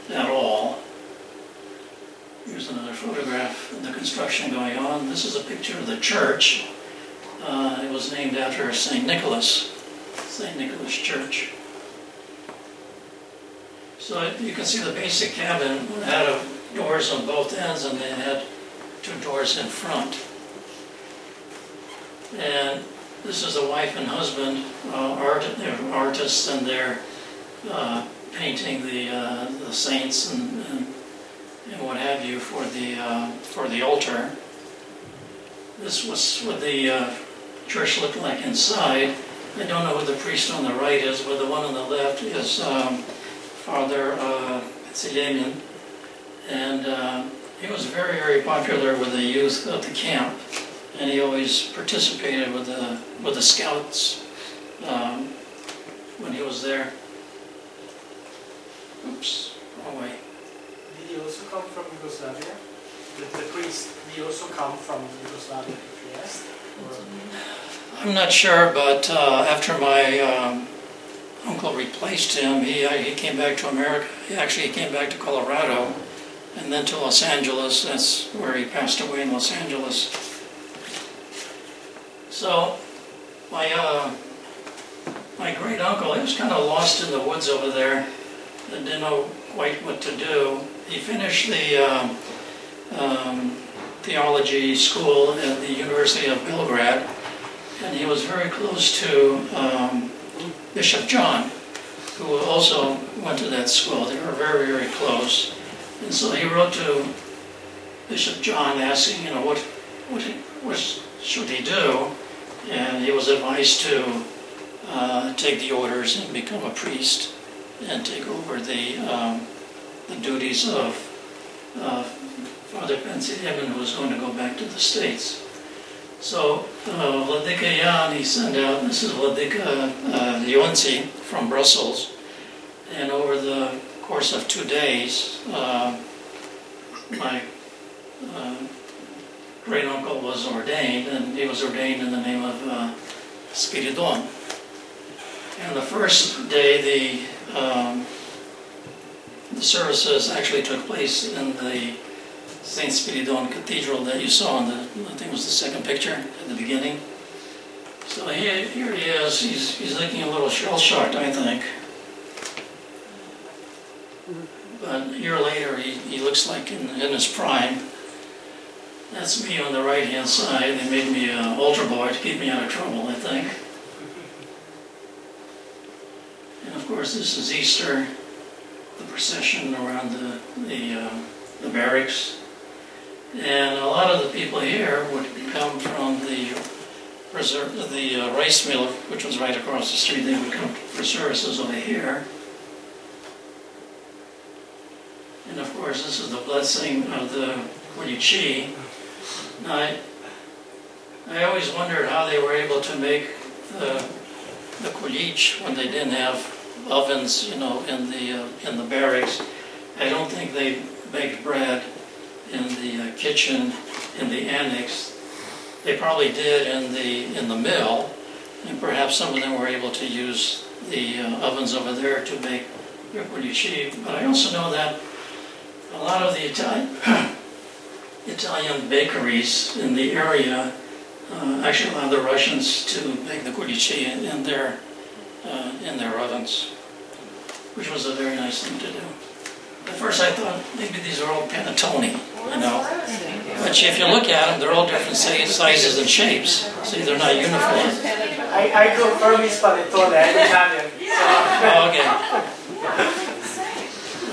at all. Here's another photograph of the construction going on. This is a picture of the church. It was named after St. Nicholas Church. So you can see the basic cabin had doors on both ends, and they had 2 doors in front. And this is a wife and husband, artists, and they're painting the saints and what have you for the altar. This was what the church looked like inside. I don't know who the priest on the right is, but the one on the left is Father Tsilemin, and he was very, very popular with the youth of the camp, and he always participated with the scouts when he was there. Oops, wrong way. Did he also come from Yugoslavia? The priest, did he also come from Yugoslavia to Trieste? I'm not sure, but after my uncle replaced him, he came back to America. He came back to Colorado, and then to Los Angeles. That's where he passed away, in Los Angeles. So my great uncle, he was kind of lost in the woods over there and didn't know quite what to do. He finished the theology school at the University of Belgrade, and he was very close to Bishop John, who also went to that school. They were very, very close. And so he wrote to Bishop John asking, you know, what should he do? And he was advised to take the orders and become a priest. and take over the duties of Father Pensiamen, who was going to go back to the States. So Vladika Jan, he sent out, this is Vladika Leonti from Brussels, and over the course of 2 days, my great uncle was ordained, and he was ordained in the name of Spiridon. And the first day, the services actually took place in the St. Spiridon Cathedral that you saw in the, I think it was the second picture at the beginning. So here he is, he's looking a little shell-shocked, I think. But a year later, he looks like in his prime. That's me on the right-hand side. They made me an altar boy to keep me out of trouble, I think. And of course, this is Easter, the procession around the barracks. And a lot of the people here would come from the rice mill, which was right across the street. They would come for services over here. And of course, this is the blessing of the Kulichi. Now, I always wondered how they were able to make the kulich when they didn't have ovens, in the barracks. I don't think they baked bread in the kitchen in the annex. They probably did in the mill, and perhaps some of them were able to use the ovens over there to make their kulichi. But I also know that a lot of the Italian bakeries in the area actually allowed the Russians to make the kulichi in their ovens, which was a very nice thing to do. At first I thought maybe these are all panettone, But if you look at them, they're all different sizes and shapes. See, they're not uniform. I confirm it's panettone, I'm Italian. Oh, okay.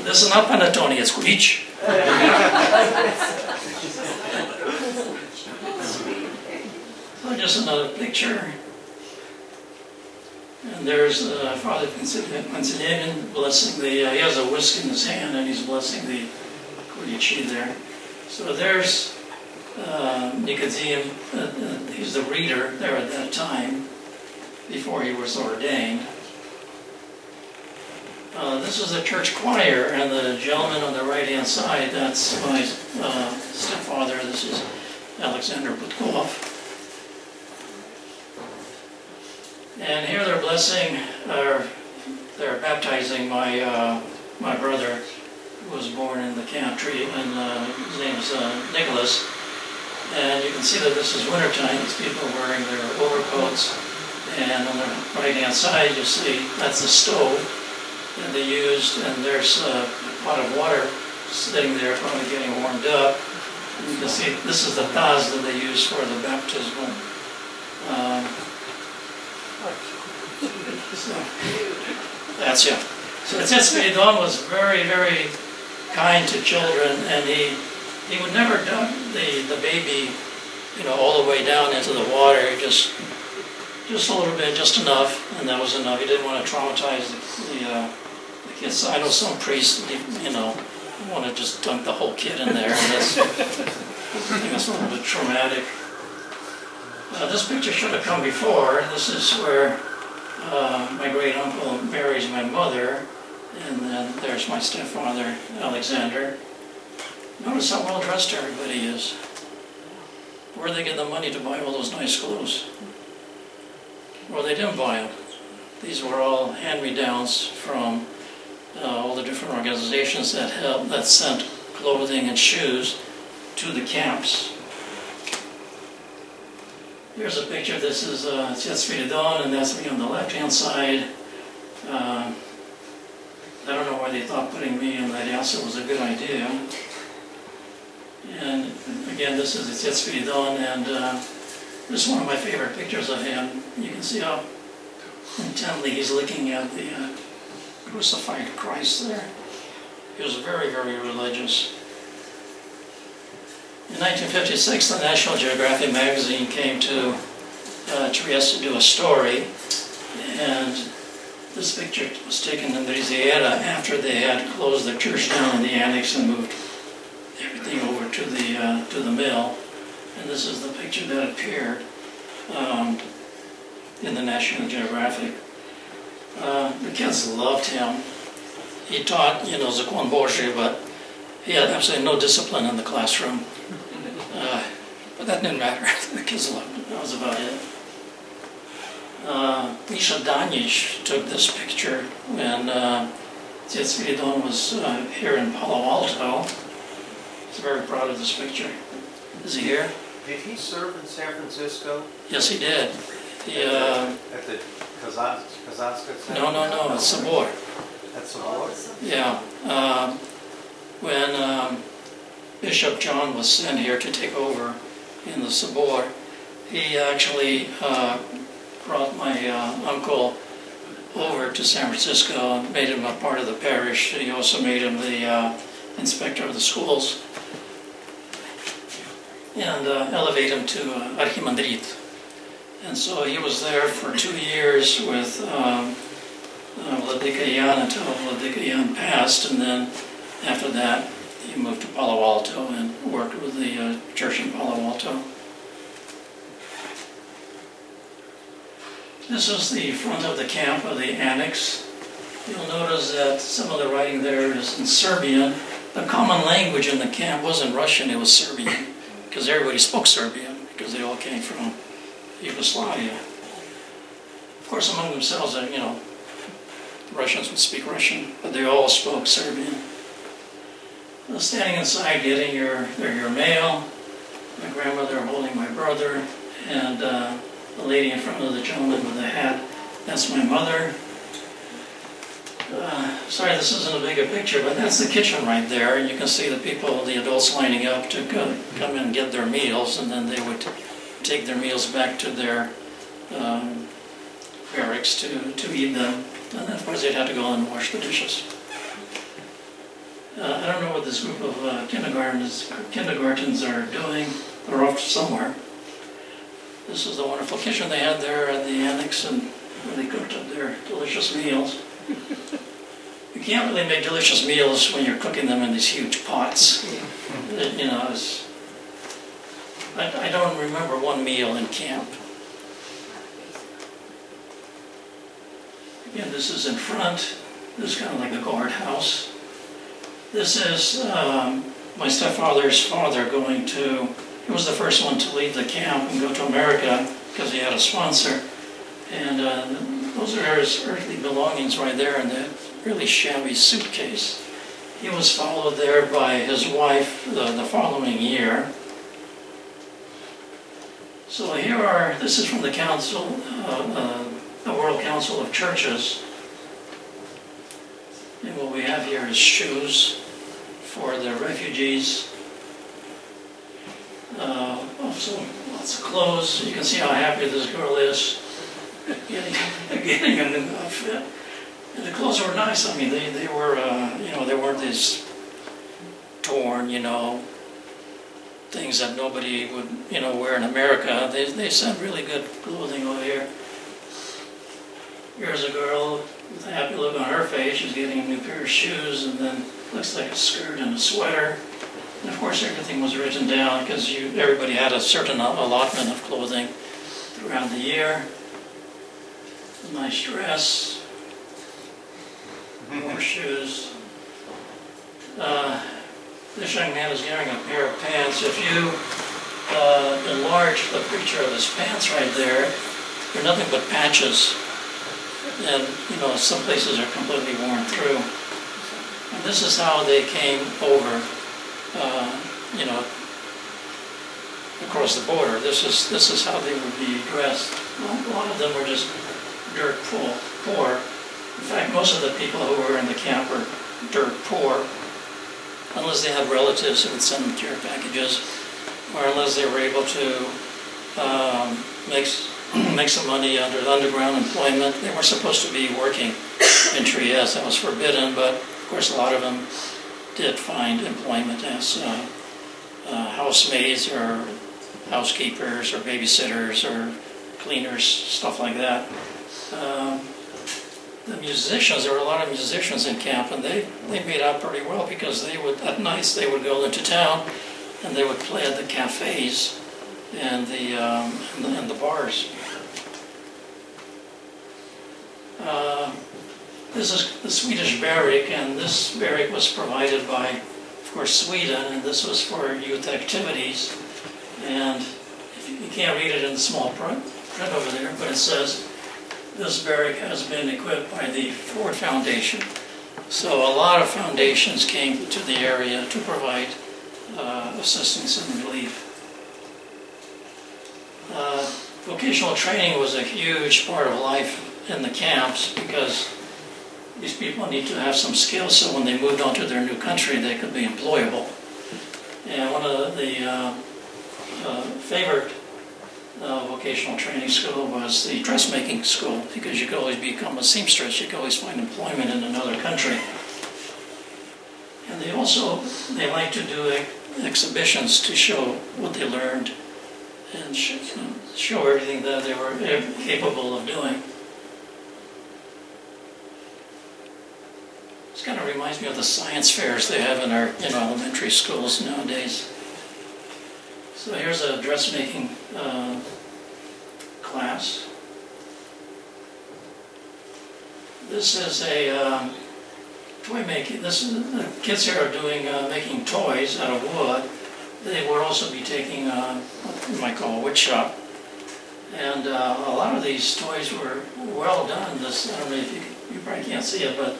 This is not panettone, it's kulich. So just another picture. And there's Father Pensiamen blessing he has a whisk in his hand and he's blessing the kulichi there. So there's Nicodemus, he's the reader there at that time, before he was ordained. This is the church choir, and the gentleman on the right-hand side, that's my stepfather. This is Alexander Budkov. And here they're blessing, they're baptizing my brother, who was born in the camp tree, and his name is Nicholas. And you can see that this is wintertime. These people are wearing their overcoats. And on the right-hand side, you'll see that's the stove that they used, and there's a pot of water sitting there, probably getting warmed up. And you can see this is the taz that they use for the baptismal. So that's it. So Spiridon was very, very kind to children, and he would never dump the baby, all the way down into the water. Just a little bit, just enough, and that was enough. He didn't want to traumatize the kids. I know some priests, want to just dunk the whole kid in there. And I think that's a little bit traumatic. This picture should have come before. This is where my great uncle marries my mother, and then there's my stepfather, Alexander. Notice how well dressed everybody is. Where did they get the money to buy all those nice clothes? Well, they didn't buy them. These were all hand-me-downs from all the different organizations that sent clothing and shoes to the camps. Here's a picture. This is Spiridon, and that's me on the left-hand side. I don't know why they thought putting me in that yasa was a good idea. And again, this is Spiridon, and this is one of my favorite pictures of him. You can see how intently he's looking at the crucified Christ there. He was very, very religious. In 1956, the National Geographic magazine came to Trieste to do a story, and This picture was taken in Riziera after they had closed the church down in the annex and moved everything over to the mill. And this is the picture that appeared in the National Geographic. The kids loved him. He taught, Zakon Božji, but he had absolutely no discipline in the classroom. But that didn't matter. The kids loved him. That was about it. Misha Danich took this picture when Zet Spiridon was here in Palo Alto. He's very proud of this picture. Is he here? Did he serve in San Francisco? Yes, he did. At the Kazanska Center? No, it's Sabor. At Sabor? Yeah. When Bishop John was sent here to take over in the Sabor, he actually brought my uncle over to San Francisco and made him a part of the parish. He also made him the inspector of the schools and elevated him to Archimandrit. And so he was there for 2 years with Vladika Jan until Vladika Jan passed, and then after that he moved to Palo Alto and worked with the church in Palo Alto. This is the front of the camp of the annex. You'll notice that some of the writing there is in Serbian. The common language in the camp wasn't Russian, it was Serbian, because everybody spoke Serbian, because they all came from Yugoslavia. Of course, among themselves, Russians would speak Russian, but they all spoke Serbian. Standing inside getting your mail, my grandmother holding my brother, and the lady in front of the gentleman with the hat, that's my mother. Sorry, this isn't a bigger picture, but that's the kitchen right there. And you can see the people, the adults lining up to come in and get their meals, and then they would take their meals back to their barracks to eat them. And then, of course, they'd have to go and wash the dishes. I don't know what this group of kindergartens are doing. They're off somewhere. This is the wonderful kitchen they had there at the annex, and where they cooked up their delicious meals. You can't really make delicious meals when you're cooking them in these huge pots. I don't remember one meal in camp. Again, this is in front. This is kind of like a guardhouse. This is my stepfather's father going to, he was the first one to leave the camp and go to America because he had a sponsor. And those are his earthly belongings right there in that really shabby suitcase. He was followed there by his wife the following year. So this is from the council, the World Council of Churches. And what we have here is shoes for the refugees. Also lots of clothes. You can see how happy this girl is getting a new outfit. And the clothes were nice. I mean, they were, they weren't these torn, things that nobody would, wear in America. They sent really good clothing over here. Here's a girl with a happy look on her face. She's getting a new pair of shoes, and then looks like a skirt and a sweater. And of course, everything was written down because everybody had a certain allotment of clothing throughout the year. A nice dress. More shoes. This young man is wearing a pair of pants. If you enlarge the picture of his pants right there, they're nothing but patches. And, some places are completely worn through. And this is how they came over, across the border. This is how they would be dressed. A lot of them were just dirt poor. In fact, most of the people who were in the camp were dirt poor, unless they had relatives who would send them care packages, or unless they were able to make some money under underground employment. They weren't supposed to be working in Trieste. That was forbidden, but of course a lot of them did find employment as housemaids or housekeepers or babysitters or cleaners, stuff like that. the musicians, there were a lot of musicians in camp, and they made out pretty well because they would, at nights, they would go into town and they would play at the cafes and the bars. This is the Swedish barrack, and this barrack was provided by, of course, Sweden, and this was for youth activities. And you can't read it in the small print over there, but it says, this barrack has been equipped by the Ford Foundation. So a lot of foundations came to the area to provide assistance and relief. Vocational training was a huge part of life in the camps because these people need to have some skills so when they moved on to their new country they could be employable. And one of the favorite vocational training school was the dressmaking school because you could always become a seamstress, you could always find employment in another country. And they like to do exhibitions to show what they learned and show everything that they were capable of doing. This kind of reminds me of the science fairs they have in our elementary schools nowadays. So here's a dressmaking class. This is a toy making. The kids here are doing making toys out of wood. They will also be taking what you might call a wood shop. And a lot of these toys were well done. This, I don't know if you probably can't see it, but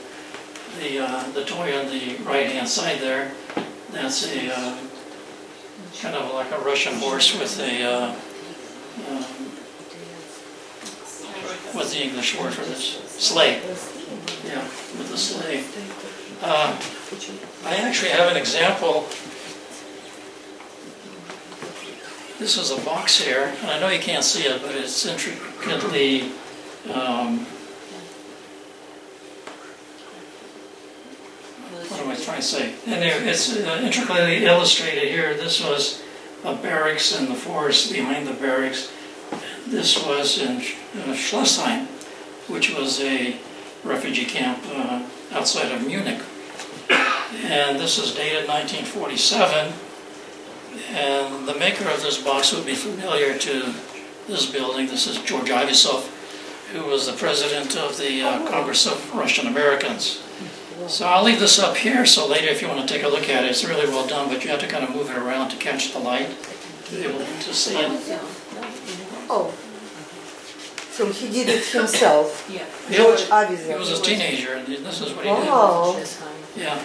the toy on the right-hand side there, that's a kind of like a Russian horse with a what's the English word for this? Sleigh. Yeah, with a sleigh. I actually have an example. This is a box here, and I know you can't see it, but it's intricately what am I trying to say? And it's intricately illustrated here. This was a barracks in the forest behind the barracks. This was in Schlossheim, which was a refugee camp outside of Munich. And this is dated 1947. And the maker of this box would be familiar to this building. This is George Ivisov, who was the president of the Congress of Russian Americans. So I'll leave this up here, so later if you want to take a look at it, it's really well done, but you have to kind of move it around to catch the light, to be able to see it. Oh, so he did it himself. Yeah. George Ivisov. He was a teenager, and this is what he Oh. did. Yeah.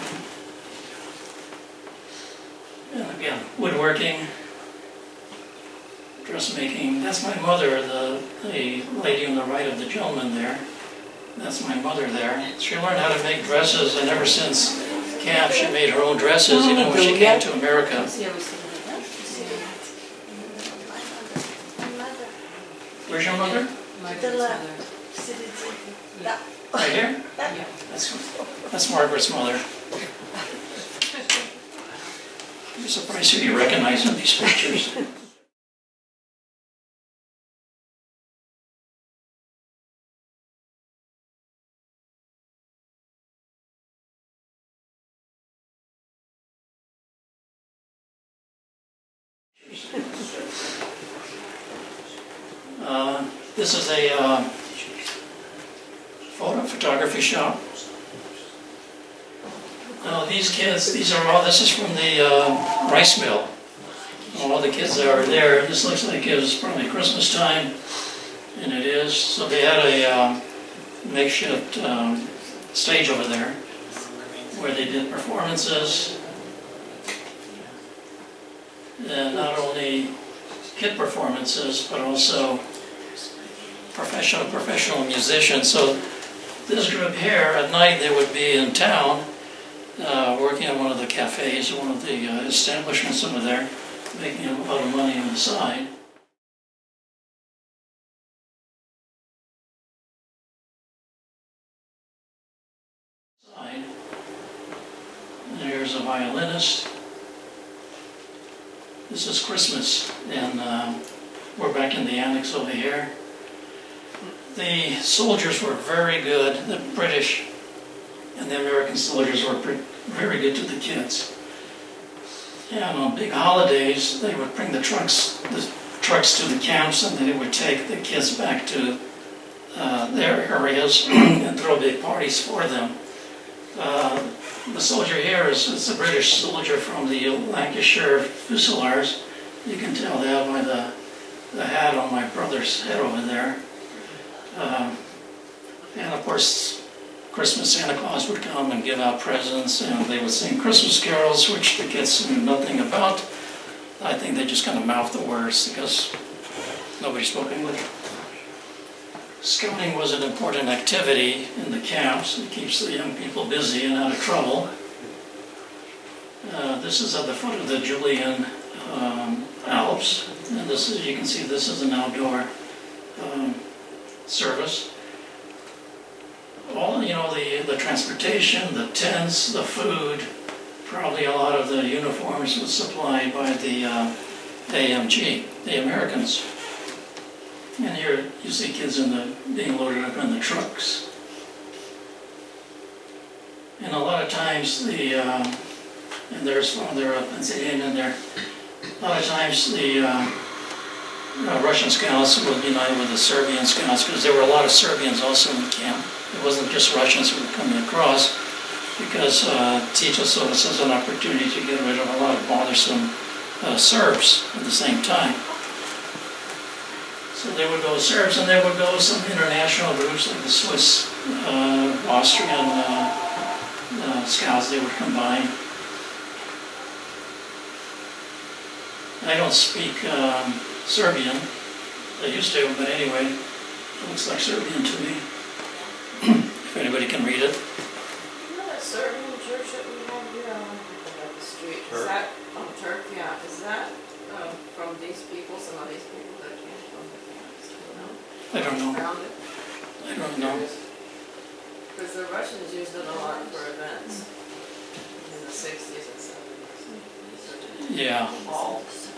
And again, woodworking, dressmaking. That's my mother, the lady on the right of the gentleman there. That's my mother there. She learned how to make dresses, and ever since camp, she made her own dresses, even when she came to America. Where's your mother? Margaret's mother. Right here? Yeah. That's Margaret's mother. I'm surprised who you recognize in these pictures. This is a photography shop. Now these kids, this is from the rice mill. All the kids that are there, this looks like it was probably Christmas time, and it is. So they had a makeshift stage over there where they did performances. And not only kid performances, but also professional musicians. So this group here, at night they would be in town, working at one of the cafes, one of the establishments over there, making a lot of money on the side. And here's a violinist. This is Christmas, and we're back in the annex over here. the soldiers were very good. The British and the American soldiers were very good to the kids. And on big holidays, they would bring the trucks to the camps, and they would take the kids back to their areas and throw big parties for them. The soldier here is a British soldier from the Lancashire Fusiliers. You can tell that by the hat on my brother's head over there. And of course, Christmas Santa Claus would come and give out presents, and they would sing Christmas carols, which the kids knew nothing about. I think they just kind of mouthed the words because nobody spoke English. Scouting was an important activity in the camps. It keeps the young people busy and out of trouble. This is at the foot of the Julian Alps, and this is, you can see, this is an outdoor service. All, you know, the transportation, the tents, the food, probably a lot of the uniforms was supplied by the AMG, the Americans. And here you see kids being loaded up in the trucks. And a lot of times and there's farther up in there, a lot of times the Russian scouts would unite with the Serbian scouts, because there were a lot of Serbians also in the camp. It wasn't just Russians who were coming across, because Tito saw this as an opportunity to get rid of a lot of bothersome Serbs at the same time. So there would go Serbs, and there would go some international groups like the Swiss, Austrian scouts. They would combine. I don't speak Serbian. I used to, but anyway, it looks like Serbian to me. If anybody can read it. You know that Serbian church that we have here on the street? Is that, Turk, yeah, is that from these people, some of these people that came from the camps? Do you know? I don't know. Found it? I don't know. Because the Russians used it a lot for events in the 60s and 70s. Yeah. Halls.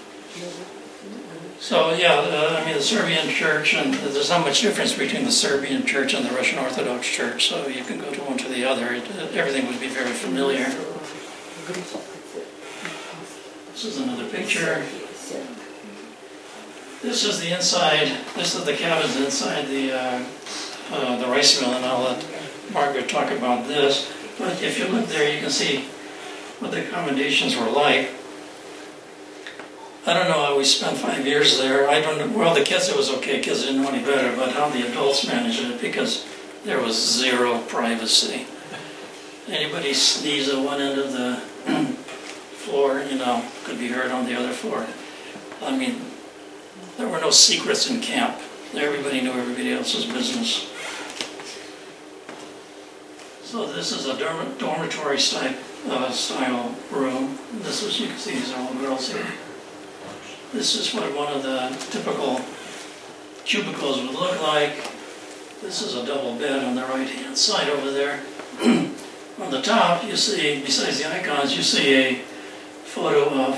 So yeah, I mean the Serbian church, and there's not much difference between the Serbian church and the Russian Orthodox church, so you can go to one to the other. Everything would be very familiar. This is another picture. This is the inside, this is the cabins inside the rice mill, and I'll let Margaret talk about this. But if you look there, you can see what the accommodations were like. I don't know how we spent 5 years there. I don't know. Well, the kids, it was okay. Kids didn't know any better, but how the adults managed it, because there was zero privacy. Anybody sneeze at one end of the floor, you know, could be heard on the other floor. I mean, there were no secrets in camp. Everybody knew everybody else's business. So this is a dormitory style room. This was, you can see these are all girls here. This is what one of the typical cubicles would look like. This is a double bed on the right-hand side over there. On the top, you see, besides the icons, you see a photo of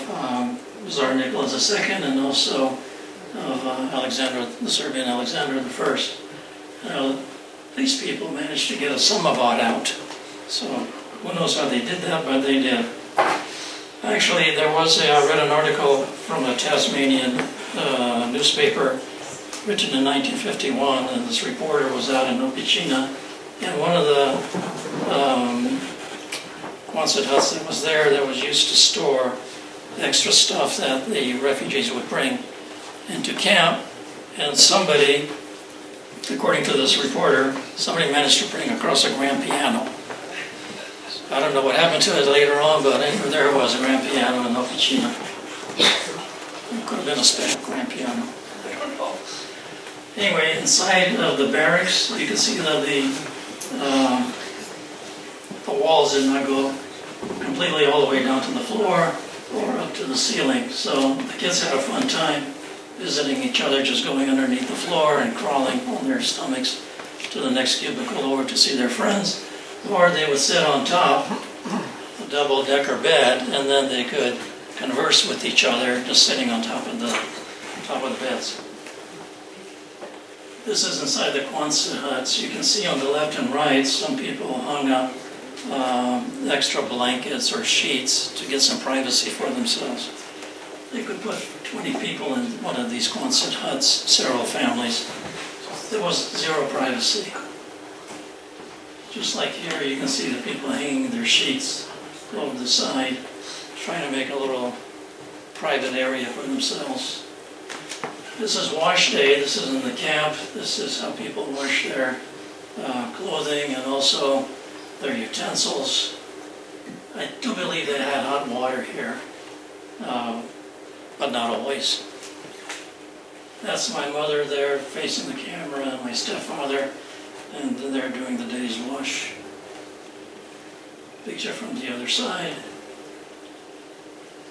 Tsar Nicholas II and also of Alexander, the Serbian Alexander I. These people managed to get a Samovar out. So who knows how they did that, but they did. Actually, there was I read an article from a Tasmanian newspaper written in 1951, and this reporter was out in Opicina, and one of the Quonset huts that was there that was used to store extra stuff that the refugees would bring into camp, and somebody, according to this reporter, somebody managed to bring across a grand piano. I don't know what happened to it later on, but there it was, a grand piano in Opicina. It could have been a special grand piano. I don't know. Anyway, inside of the barracks, you can see that the walls did not go completely all the way down to the floor or up to the ceiling. So the kids had a fun time visiting each other, just going underneath the floor and crawling on their stomachs to the next cubicle over to see their friends. Or they would sit on top, a double-decker bed, and then they could converse with each other just sitting on top of the beds. This is inside the Quonset huts. You can see on the left and right, some people hung up extra blankets or sheets to get some privacy for themselves. They could put 20 people in one of these Quonset huts, several families. There was zero privacy. Just like here, you can see the people hanging their sheets over the side, trying to make a little private area for themselves. This is wash day. This is in the camp. This is how people wash their clothing and also their utensils. I do believe they had hot water here, but not always. That's my mother there facing the camera and my stepfather, and they're doing the day's wash. Picture from the other side.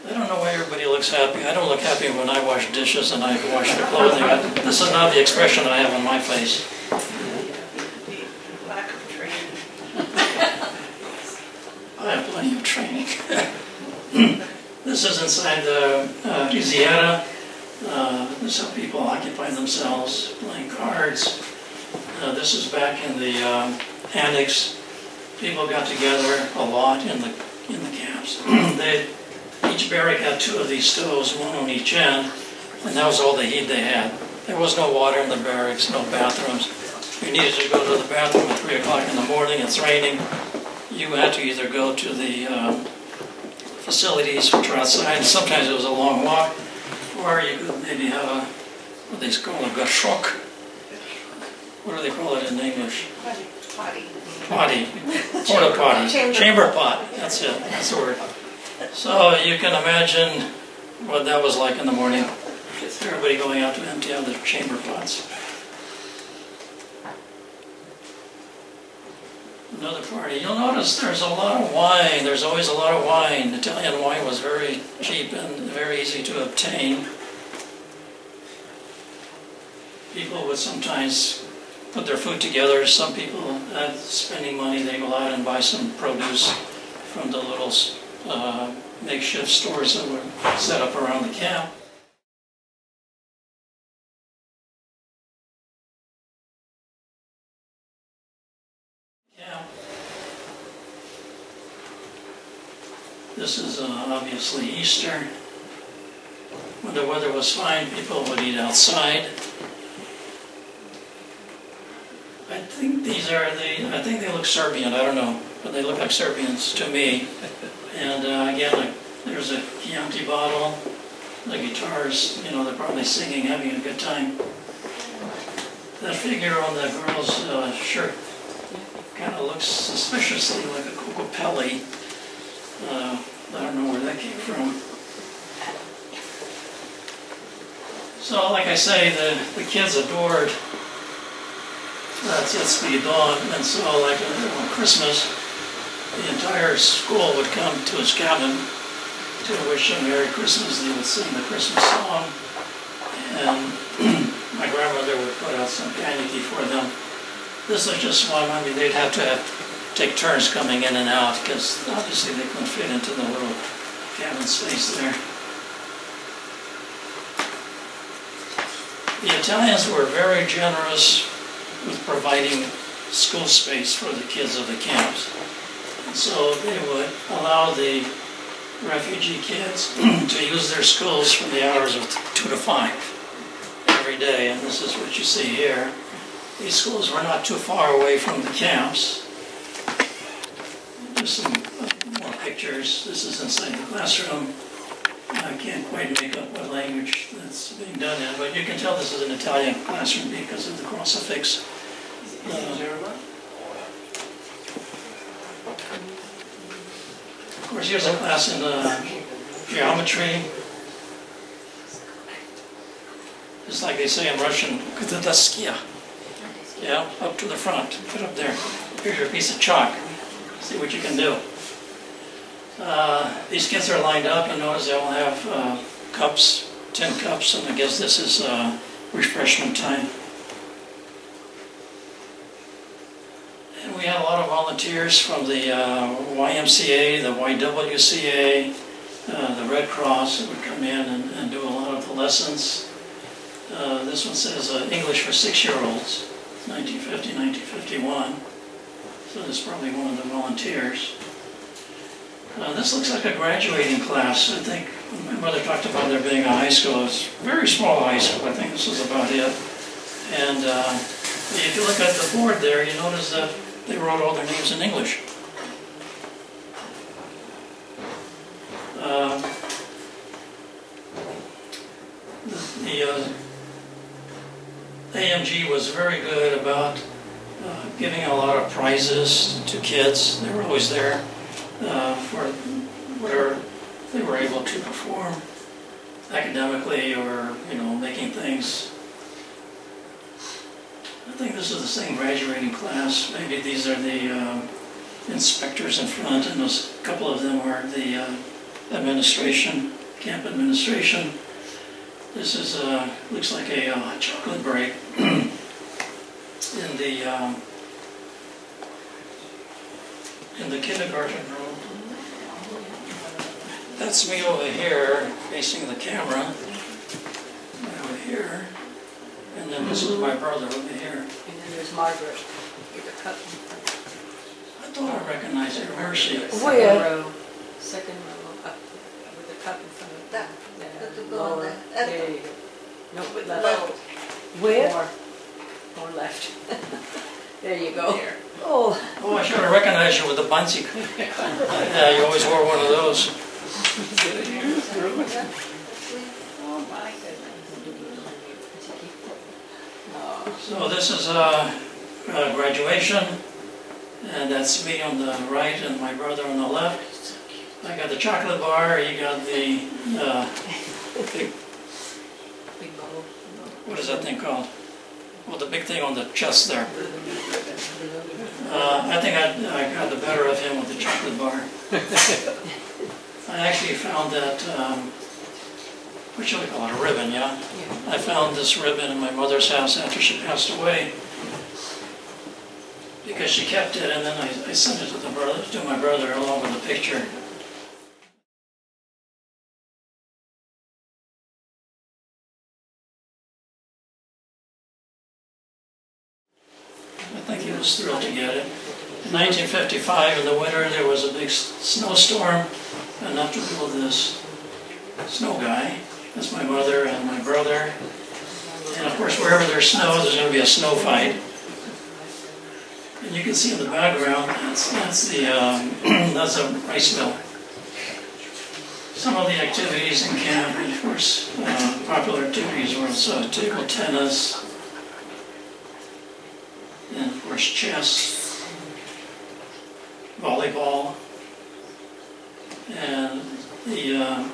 I don't know why everybody looks happy. I don't look happy when I wash dishes and I wash the clothing. This is not the expression I have on my face. Lack of training. I have plenty of training. This is inside the Riziera. This is how people occupy themselves, playing cards. This is back in the annex. People got together a lot in the camps. Each barrack had 2 of these stoves, one on each end, and that was all the heat they had. There was no water in the barracks, no bathrooms. If you needed to go to the bathroom at 3 o'clock in the morning, it's raining, you had to either go to the facilities which were outside, and sometimes it was a long walk, or you could maybe have a, what they call a gashok. What do they call it in English? Potty. Potty. Porta potty. Chamber pot. That's it. That's the word. So you can imagine what that was like in the morning. Everybody going out to empty out their chamber pots. Another party. You'll notice there's a lot of wine. There's always a lot of wine. Italian wine was very cheap and very easy to obtain. People would sometimes put their food together. Some people had spending money. They go out and buy some produce from the little makeshift stores that were set up around the camp. This is obviously Easter. When the weather was fine, people would eat outside. I think these are I think they look Serbian, I don't know, but they look like Serbians to me. And again, there's a Chianti bottle, the guitars, they're probably singing, having a good time. That figure on the girl's shirt kind of looks suspiciously like a Cocopelli. I don't know where that came from. So, like I say, the kids adored Spiridon, and so like on Christmas, the entire school would come to his cabin to wish him Merry Christmas. They would sing the Christmas song, and my grandmother would put out some paniki for them. This is just one. I mean, they'd have to take turns coming in and out because obviously they couldn't fit into the little cabin space there. The Italians were very generous with providing school space for the kids of the camps. And so they would allow the refugee kids to use their schools from the hours of 2 to 5 every day. And this is what you see here. These schools were not too far away from the camps. There's some more pictures. This is inside the classroom. I can't quite make up what language that's being done in, but you can tell this is an Italian classroom because of the crucifix. Of course, here's a class in geometry. Just like they say in Russian, "Kutadaskia." Yeah, up to the front, put up there. Here's your piece of chalk. See what you can do. These kids are lined up, and notice they all have cups, tin cups, and I guess this is refreshment time. And we had a lot of volunteers from the YMCA, the YWCA, the Red Cross that would come in and do a lot of the lessons. This one says English for 6-year-olds, 1950, 1951. So this is probably one of the volunteers. This looks like a graduating class. I think my mother talked about there being a high school. It's a very small high school. I think this is about it. And if you look at the board there, you notice that they wrote all their names in English. The AMG was very good about giving a lot of prizes to kids. They were always there for whatever they were able to perform academically or, making things. I think this is the same graduating class. Maybe these are the inspectors in front, and a couple of them are the administration, camp administration. This is looks like a chocolate break in the kindergarten room. That's me over here, facing the camera, right over here. And then this is my brother over here. And then there's Margaret with the cup. I thought I recognized her. Where is she? Where? Second row up with the cup in front of That. Yeah, lower. There you go. No, with left. Where? More left. There you go. There. Oh, Oh, I should have recognized you with the bunsy. Yeah, you always wore one of those. Oh my goodness. So this is graduation, and that's me on the right and my brother on the left. I got the chocolate bar, you got the Big bubble. what is that thing called? Well, the big thing on the chest there. I think I got the better of him with the chocolate bar. I actually found that, what should we call it, a ribbon, yeah? I found this ribbon in my mother's house after she passed away. Because she kept it, and then I sent it to my brother along with the picture. I think he was thrilled to get it. In 1955, in the winter, there was a big snowstorm, and up to this snow guy. That's my mother and my brother. And of course, wherever there's snow, there's going to be a snow fight. And you can see in the background, that's a rice mill. Some of the activities in camp, and of course, popular activities were table tennis, and of course chess, volleyball, and the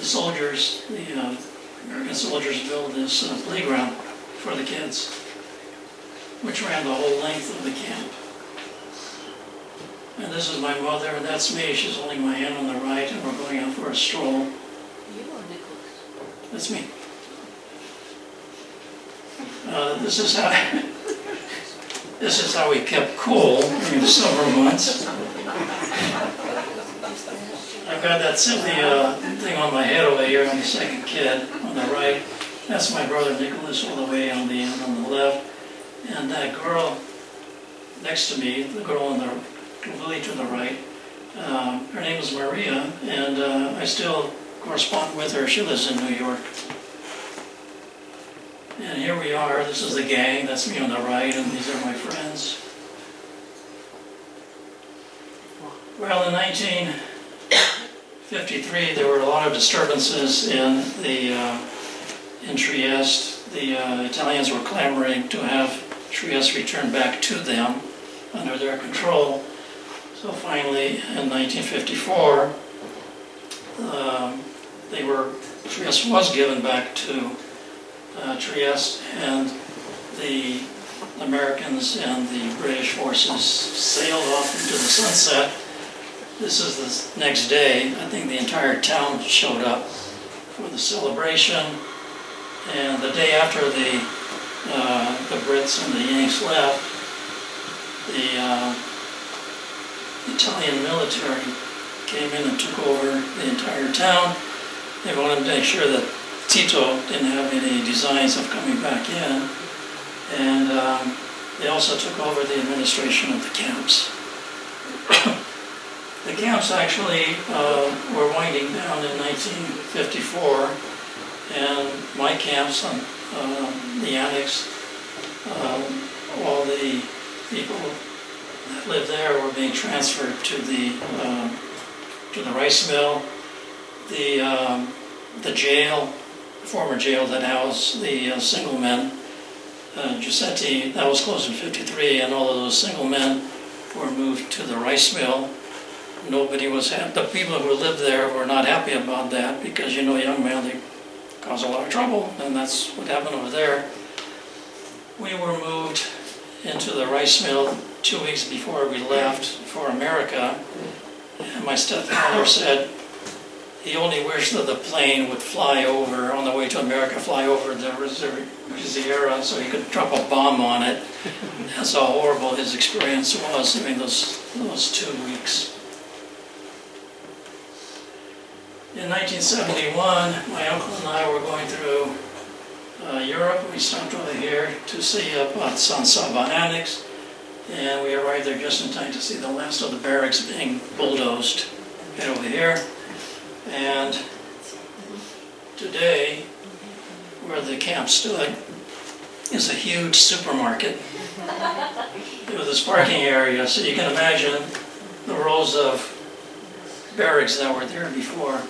soldiers, the American soldiers built this playground for the kids, which ran the whole length of the camp. And this is my mother, and that's me. She's holding my hand on the right, and we're going out for a stroll. You or Nicholas? That's me. This is how we kept cool during the summer months. I've got that silly thing on my head over here. I'm the second kid on the right. That's my brother Nicholas all the way on the end on the left. And that girl next to me, the girl on the completely to the right, her name is Maria, and I still correspond with her. She lives in New York. And here we are. This is the gang. That's me on the right, and these are my friends. Well, in 1953, there were a lot of disturbances in Trieste. The Italians were clamoring to have Trieste returned back to them under their control. So finally, in 1954, Trieste was given back to Trieste, and the Americans and the British forces sailed off into the sunset. This is the next day. I think the entire town showed up for the celebration, and the day after the Brits and the Yanks left, the Italian military came in and took over the entire town. They wanted to make sure that Tito didn't have any designs of coming back in, and they also took over the administration of the camps. The camps actually were winding down in 1954, and my camps on the annex, all the people that lived there were being transferred to the rice mill, the jail, former jail that housed the single men. Giuseppe, that was closed in '53, and all of those single men were moved to the rice mill. Nobody was happy. The people who lived there were not happy about that because, you know, young men, they cause a lot of trouble, and that's what happened over there. We were moved into the rice mill 2 weeks before we left for America, and my stepfather said he only wished that the plane would fly over, on the way to America, fly over the Riviera so he could drop a bomb on it. That's how horrible his experience was during those 2 weeks. In 1971, my uncle and I were going through Europe. We stopped over here to see about San Saba Annex, and we arrived there just in time to see the last of the barracks being bulldozed right over here. And today, where the camp stood, is a huge supermarket with this parking area, so you can imagine the rows of barracks that were there before.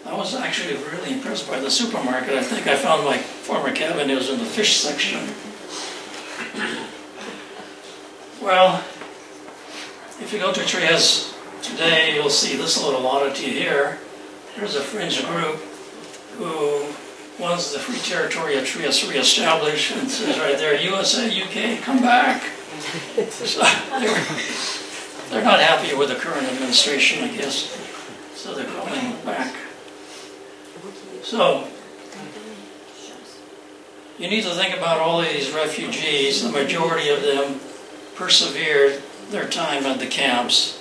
I was actually really impressed by the supermarket. I think I found my former cabinet was in the fish section. Well, if you go to Trieste today, you'll see this little oddity here. There's a fringe group who wants the Free Territory of Trieste reestablished, and says right there, USA, UK, come back. So they're not happy with the current administration, I guess. So they're coming back. So, you need to think about all of these refugees. The majority of them persevered their time at the camps,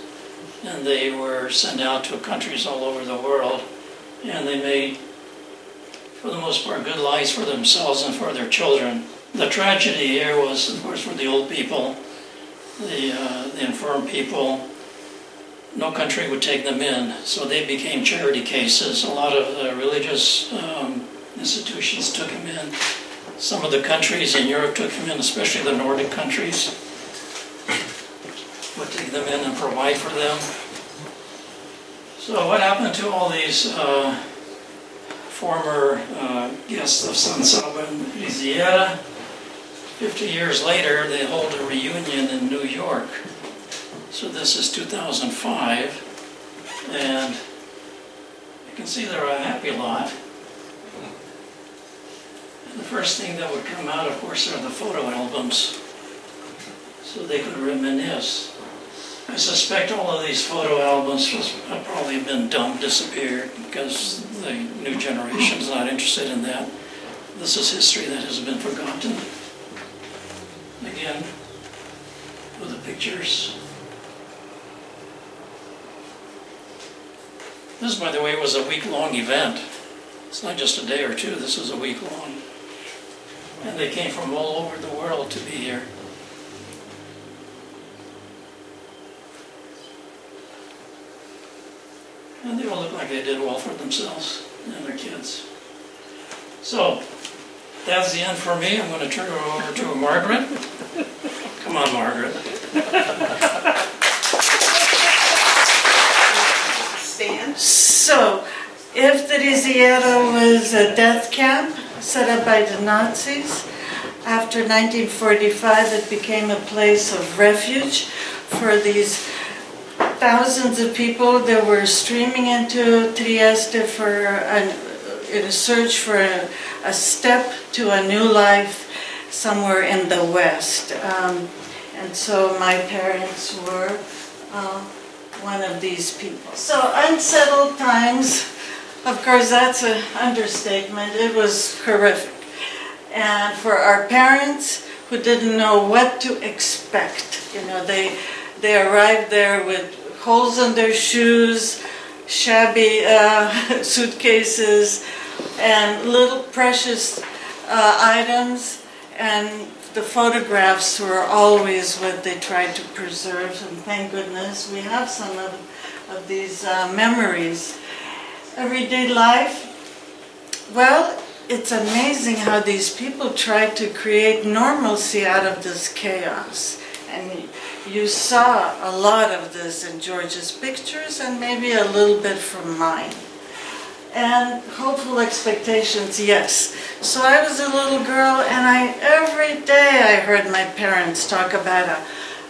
and they were sent out to countries all over the world, and they made, for the most part, good lives for themselves and for their children. The tragedy here was, of course, for the old people, the infirm people. No country would take them in, so they became charity cases. A lot of religious institutions took them in. Some of the countries in Europe took them in, especially the Nordic countries, would take them in and provide for them. So what happened to all these former guests of San Saba and Riviera? 50 years later, they hold a reunion in New York. So this is 2005, and you can see they're a happy lot. And the first thing that would come out, of course, are the photo albums, so they could reminisce. I suspect all of these photo albums have probably been dumped, disappeared, because the new generation is not interested in that. This is history that has been forgotten. Again, with the pictures. This, by the way, was a week-long event. It's not just a day or two, this was a week-long. And they came from all over the world to be here. And they all look like they did well for themselves and their kids. So, that's the end for me. I'm going to turn it over to Margaret. Come on, Margaret. So, if the Riviera was a death camp set up by the Nazis, after 1945 it became a place of refuge for these thousands of people that were streaming into Trieste in a search for a step to a new life somewhere in the West. And so my parents were one of these people. So unsettled times, of course that's an understatement. It was horrific. And for our parents who didn't know what to expect, you know, they arrived there with holes in their shoes, shabby suitcases and little precious items, and the photographs were always what they tried to preserve, and thank goodness we have some of these memories. Everyday life, well, it's amazing how these people tried to create normalcy out of this chaos. And you saw a lot of this in George's pictures and maybe a little bit from mine. And hopeful expectations, yes. So I was a little girl, and every day I heard my parents talk about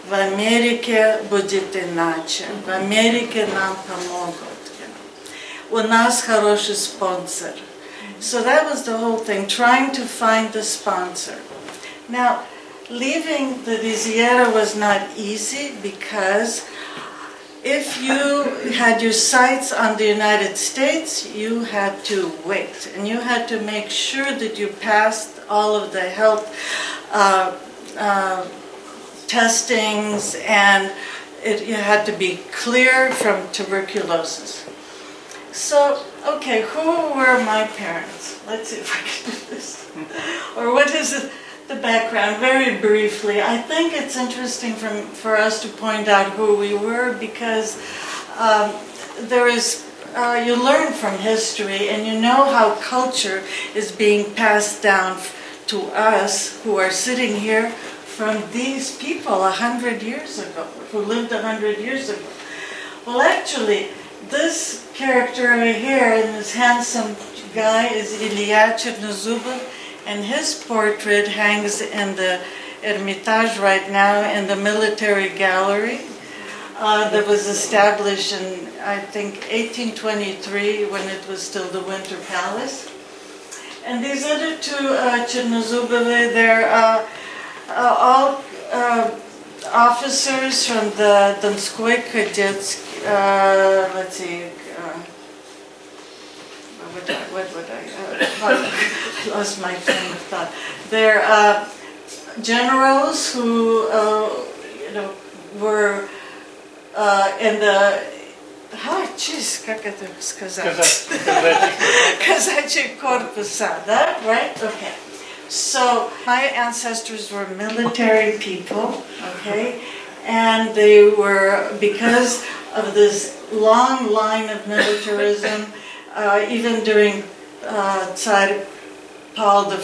в Америке будет иначе, в Америке нам помогут. У нас хороший спонсор. So that was the whole thing, trying to find the sponsor. Now, leaving the Riziera was not easy because if you had your sights on the United States, you had to wait, and you had to make sure that you passed all of the health testings, and you had to be clear from tuberculosis. So, okay, who were my parents? Let's see if I can do this. Or what is the background? Very briefly, I think it's interesting for us to point out who we were, because you learn from history, and you know how culture is being passed down to us who are sitting here from these people 100 years ago, who lived 100 years ago. Well, actually, this character right here, and this handsome guy, is Margaret Chernozubov, and his portrait hangs in the Hermitage right now in the military gallery that was established in, I think, 1823, when it was still the Winter Palace. And these other two Chernozubov, they're all officers from the Donskoy Kadets. Let's see. I lost my train of thought. They're generals who, were in the. Как это сказать? Казачий корпуса, right? Okay. So my ancestors were military people, okay, and they were, because of this long line of militarism, even during Tsar Paul I,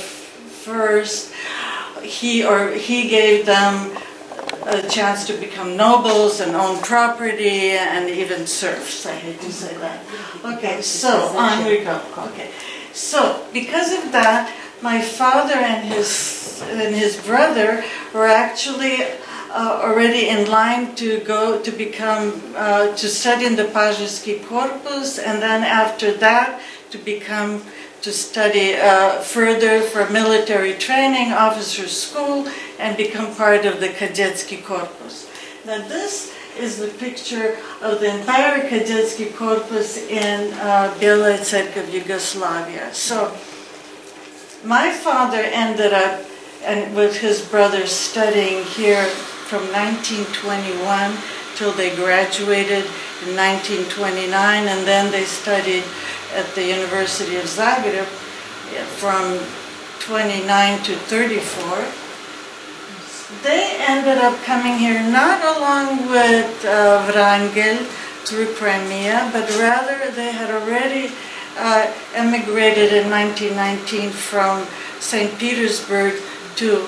he gave them a chance to become nobles and own property and even serfs. I hate to say that. Okay, so on we go. Okay, so because of that, my father and his brother were actually already in line to go to become to study in the Pazhevsky Corpus, and then after that to study further for military training, officer school, and become part of the Kadetsky Corpus. Now this is the picture of the entire Kadetsky Corpus in Belaya Cerkev, Yugoslavia. So my father ended up with his brothers studying here from 1921 till they graduated in 1929, and then they studied at the University of Zagreb from 29 to 34. They ended up coming here not along with Wrangel through Crimea, but rather they had already emigrated in 1919 from St. Petersburg to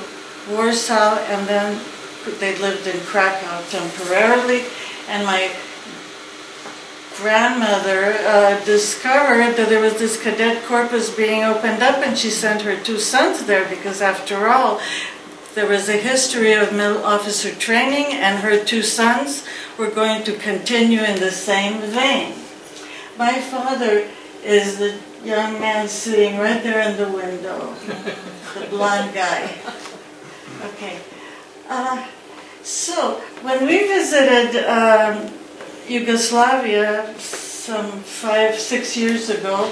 Warsaw, and then they lived in Krakow temporarily. And my grandmother discovered that there was this cadet corpus being opened up, and she sent her two sons there because, after all, there was a history of middle officer training, and her two sons were going to continue in the same vein. My father is the young man sitting right there in the window, the blonde guy. Okay. So when we visited Yugoslavia some 5-6 years ago,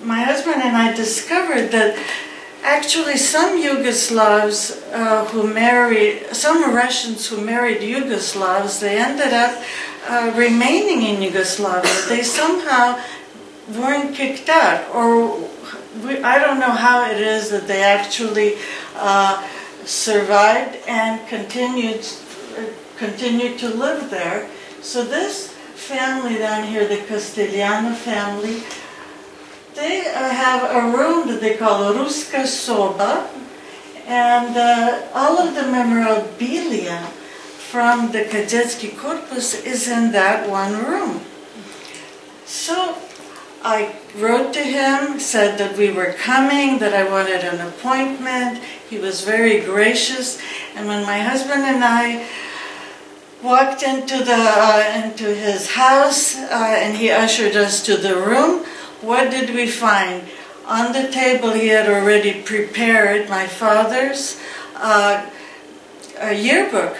my husband and I discovered that actually some Yugoslavs some Russians who married Yugoslavs, they ended up remaining in Yugoslavia. They somehow weren't kicked out, or I don't know how it is that they actually survived and continued to live there. So this family down here, the Castellano family, they have a room that they call Ruska Soba, and all of the memorabilia from the Kadetsky Korpus is in that one room. So I wrote to him, said that we were coming, that I wanted an appointment. He was very gracious, and when my husband and I walked into his house and he ushered us to the room, what did we find? On the table he had already prepared my father's yearbook,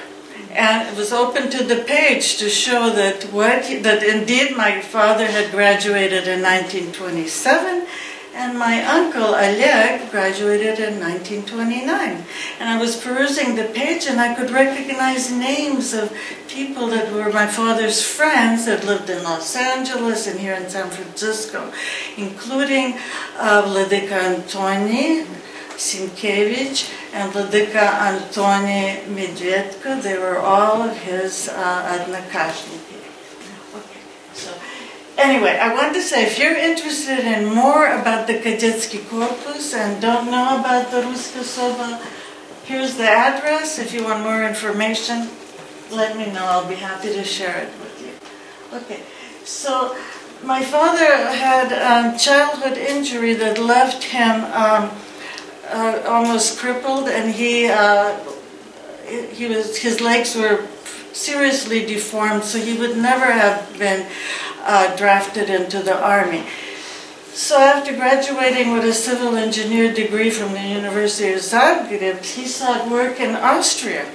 and it was open to the page to show that indeed my father had graduated in 1927, and my uncle Oleg graduated in 1929. And I was perusing the page, and I could recognize names of people that were my father's friends that lived in Los Angeles and here in San Francisco, including Vladika Antoni Sienkiewicz and Vladika Antoni Medvedko. They were all his odnakashniki. Okay, so anyway, I want to say, if you're interested in more about the Kadetsky Korpus and don't know about the Ruska Soba, here's the address. If you want more information, let me know. I'll be happy to share it with you. Okay, so my father had a childhood injury that left him almost crippled, and his legs were seriously deformed, so he would never have been drafted into the army. So after graduating with a civil engineer degree from the University of Zagreb, he sought work in Austria.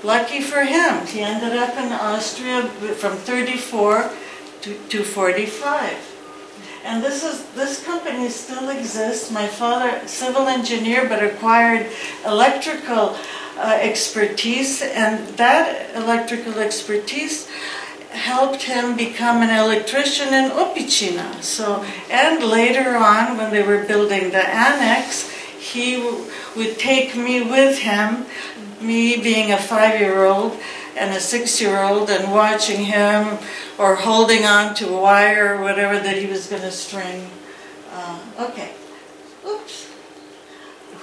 Lucky for him, he ended up in Austria from 34 to 45. And this company still exists. My father, civil engineer, but acquired electrical expertise, and that electrical expertise helped him become an electrician in Opicina. So, and later on, when they were building the annex, he would take me with him, me being a 5-year-old and a 6-year-old, and watching him or holding on to wire or whatever that he was going to string. Okay. Oops.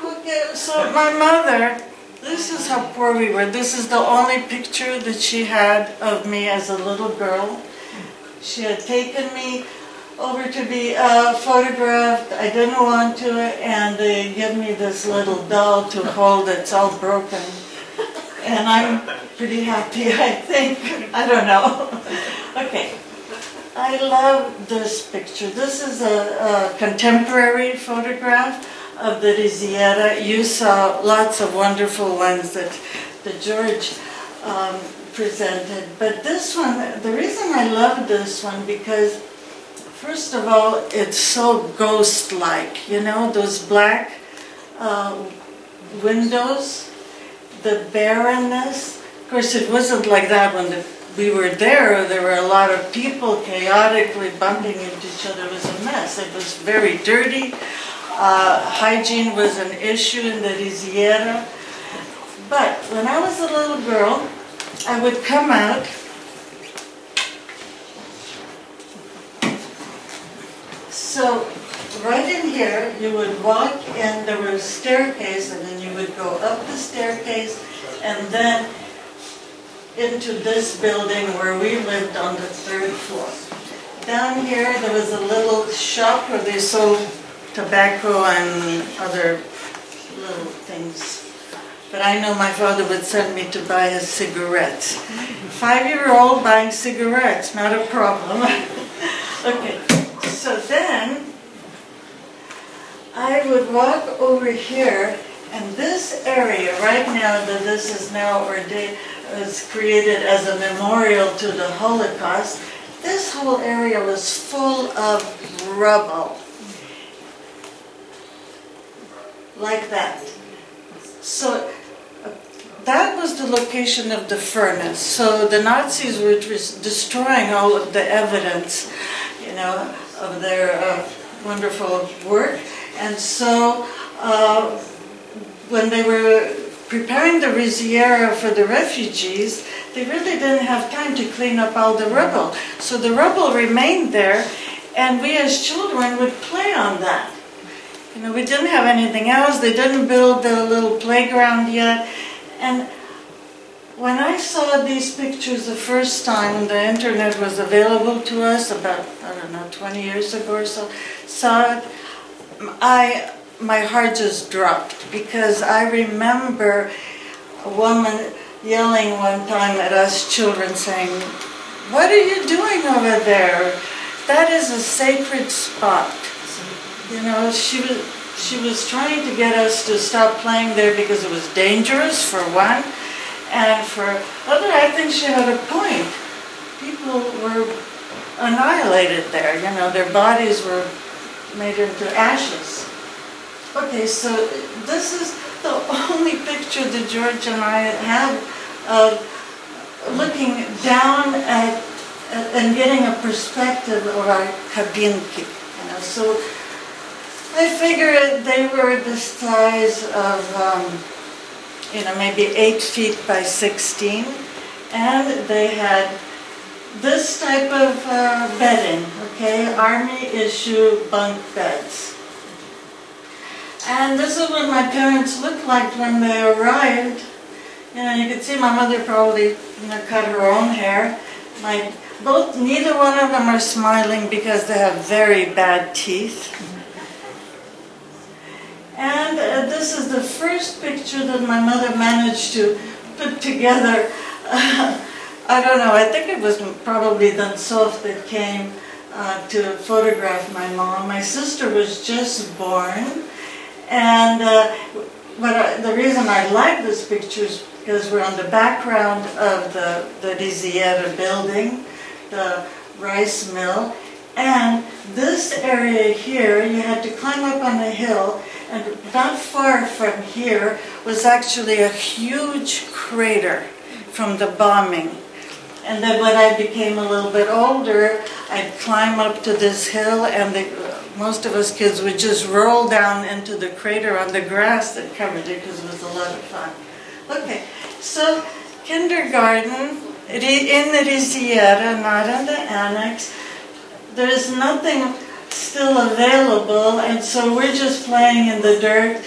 Okay, so my mother, this is how poor we were. This is the only picture that she had of me as a little girl. She had taken me over to be photographed. I didn't want to, and they give me this little doll to hold that's all broken. And I'm pretty happy, I think. I don't know. Okay. I love this picture. This is a contemporary photograph of the Riziera. You saw lots of wonderful ones that George presented. But this one, the reason I love this one, because first of all, it's so ghost-like. You know, those black windows, the barrenness. Of course, it wasn't like that when we were there. There were a lot of people chaotically bumping into each other. It was a mess. It was very dirty. Hygiene was an issue in the Riziera. But when I was a little girl, I would come out so right in here, you would walk in, there was a staircase, and then you would go up the staircase, and then into this building where we lived on the 3rd floor. Down here, there was a little shop where they sold tobacco and other little things. But I know my father would send me to buy his cigarettes. 5-year-old buying cigarettes, not a problem. Okay, so then I would walk over here, and this area right now that this is now ordained, was created as a memorial to the Holocaust. This whole area was full of rubble, like that. So that was the location of the furnace. So the Nazis were destroying all of the evidence, of their wonderful work. And so when they were preparing the Riziera for the refugees, they really didn't have time to clean up all the rubble. So the rubble remained there, and we as children would play on that. We didn't have anything else. They didn't build the little playground yet. And when I saw these pictures the first time, when the internet was available to us about, 20 years ago or so, saw it, my heart just dropped, because I remember a woman yelling one time at us children saying, "What are you doing over there? That is a sacred spot." She was trying to get us to stop playing there because it was dangerous, for one, and for other, I think she had a point. People were annihilated there, their bodies were made into ashes. Okay, so this is the only picture that George and I have of looking down at and getting a perspective of our kabinki. So I figured they were the size of, maybe 8 feet by 16, and they had this type of bedding, okay, Army issue bunk beds. And this is what my parents looked like when they arrived. You could see my mother probably cut her own hair. Neither one of them are smiling because they have very bad teeth. And this is the first picture that my mother managed to put together. I don't know, I think it was probably Dansov that came to photograph my mom. My sister was just born. And the reason I like this picture is because we're on the background of the Riziera building, the rice mill. And this area here, you had to climb up on a hill, and not far from here was actually a huge crater from the bombing. And then when I became a little bit older, I'd climb up to this hill, and most of us kids would just roll down into the crater on the grass that covered it, because it was a lot of fun. Okay, so kindergarten in the Riziera, not in the annex. There's nothing still available, and so we're just playing in the dirt.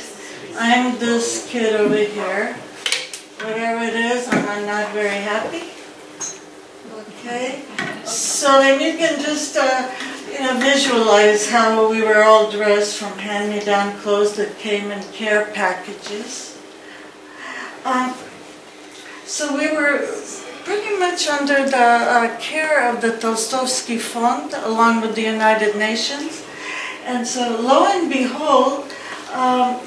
I'm this kid over here. Whatever it is, I'm not very happy. Okay, so then you can just visualize how we were all dressed from hand-me-down clothes that came in care packages. So we were pretty much under the care of the Tolstovsky Fund, along with the United Nations. And so lo and behold,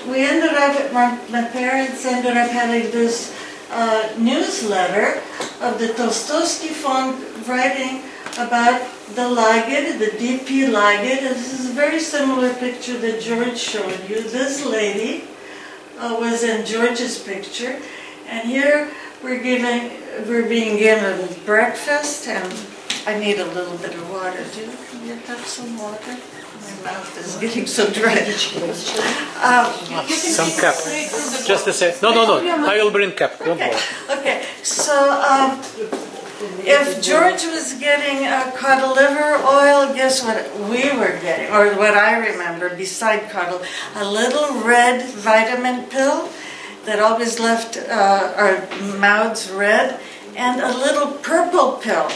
we ended up, my parents ended up having this newsletter of the Tolstovsky Fund writing about the lager, the DP lager. This is a very similar picture that George showed you. This lady was in George's picture, and here we're being given breakfast, and I need a little bit of water too. Can you have some water? My mouth is getting so dry. Some cap. Just a sec. No. I will bring cap. Don't worry. Okay. So if George was getting cod liver oil, guess what we were getting, or what I remember beside cod, a little red vitamin pill that always left our mouths red, and a little purple pill.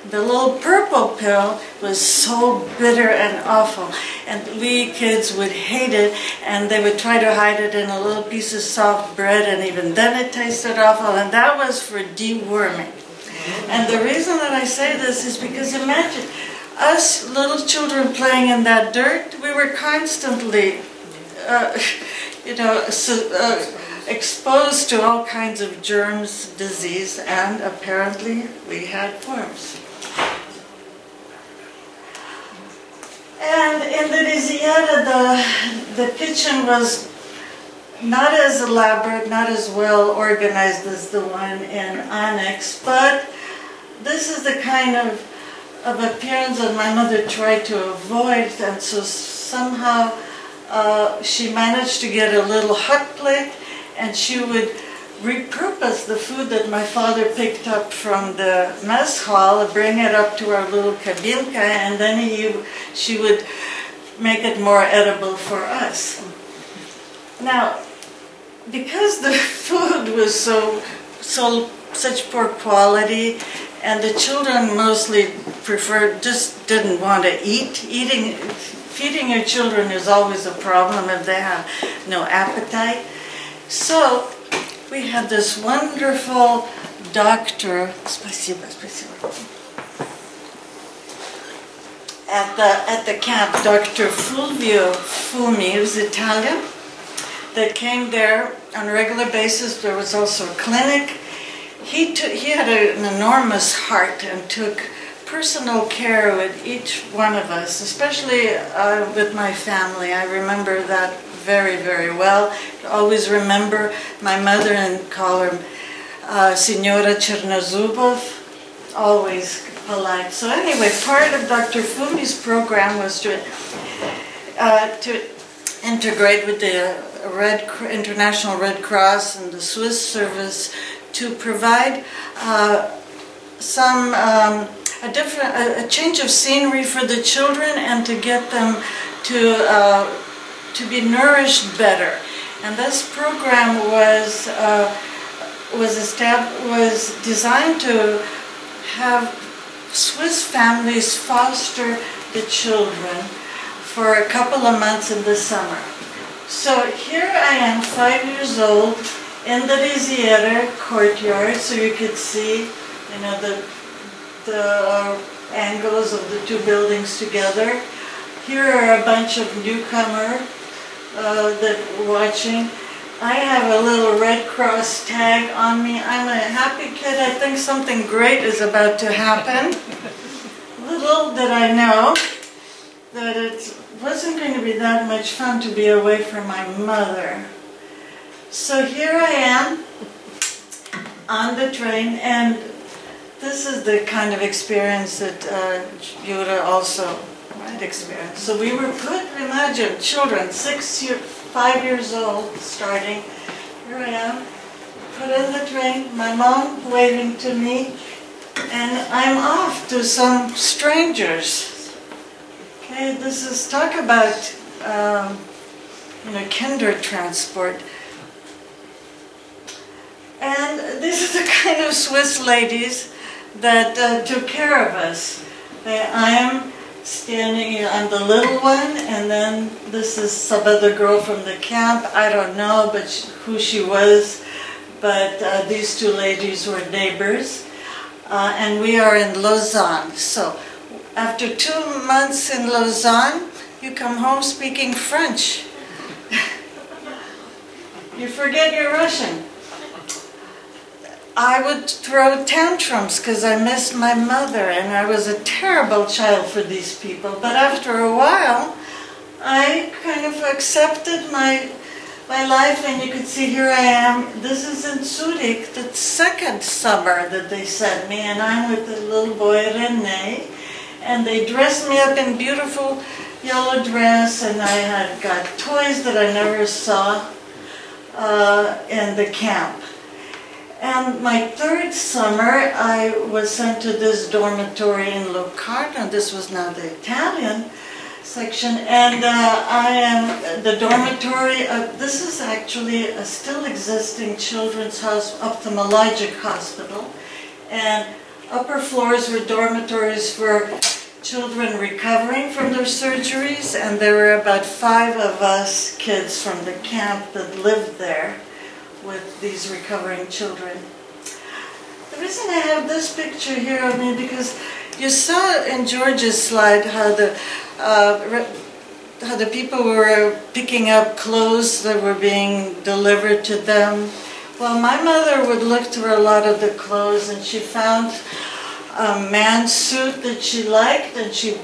The little purple pill was so bitter and awful, and we kids would hate it, and they would try to hide it in a little piece of soft bread, and even then it tasted awful, and that was for deworming. And the reason that I say this is because imagine us little children playing in that dirt. We were constantly exposed to all kinds of germs, disease, and apparently we had worms. And in the Riziera, the kitchen was not as elaborate, not as well organized as the one in Annex, but this is the kind of appearance that my mother tried to avoid, and so somehow she managed to get a little hot plate, and she would repurpose the food that my father picked up from the mess hall, bring it up to our little kabinka, and then she would make it more edible for us. Now, because the food was such poor quality, and the children mostly didn't want to eat. Feeding your children is always a problem if they have no appetite. So we had this wonderful doctor, at the camp, Dr. Fulvio Fumi, who was Italian, that came there on a regular basis. There was also a clinic. He had an enormous heart and took personal care with each one of us, especially with my family. I remember that very, very well. I always remember my mother and call her Signora Chernozubov, always polite. So anyway, part of Dr. Fumi's program was to integrate with the International Red Cross and the Swiss service to provide a change of scenery for the children and to get them to be nourished better. And this program was designed to have Swiss families foster the children for a couple of months in the summer. So here I am, 5 years old, in the Riziera courtyard, so you could see, the angles of the two buildings together. Here are a bunch of newcomers that watching. I have a little Red Cross tag on me. I'm a happy kid. I think something great is about to happen. Little did I know that it wasn't going to be that much fun to be away from my mother. So here I am on the train, and this is the kind of experience that Yura also might experience. So we were imagine children, 5 years old, starting. Here I am, put in the train, my mom waving to me, and I'm off to some strangers. Okay, this is, talk about, kinder transport. And these are the kind of Swiss ladies that took care of us. I am standing on the little one, and then this is some other girl from the camp. I don't know who she was, but these two ladies were neighbors. And we are in Lausanne. So after 2 months in Lausanne, you come home speaking French. You forget your Russian. I would throw tantrums because I missed my mother, and I was a terrible child for these people. But after a while, I kind of accepted my life, and you could see here I am. This is in Zurich, the second summer that they sent me, and I'm with the little boy René, and they dressed me up in beautiful yellow dress, and I had got toys that I never saw in the camp. And my third summer, I was sent to this dormitory in Locarno. This was now the Italian section. And I am the dormitory. This is actually a still existing children's ophthalmologic hospital. And upper floors were dormitories for children recovering from their surgeries. And there were about 5 of us kids from the camp that lived there with these recovering children. The reason I have this picture here of me, because you saw in George's slide how the people were picking up clothes that were being delivered to them. Well, my mother would look through a lot of the clothes, and she found a man's suit that she liked, and she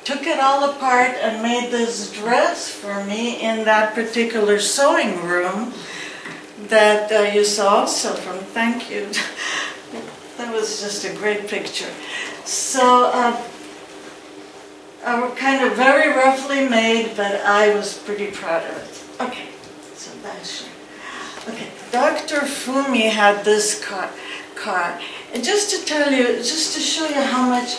took it all apart and made this dress for me in that particular sewing room that you saw also from, thank you. That was just a great picture. So, kind of very roughly made, but I was pretty proud of it. Okay, so that's it. Okay, Dr. Fumi had this car. And just to tell you, just to show you how much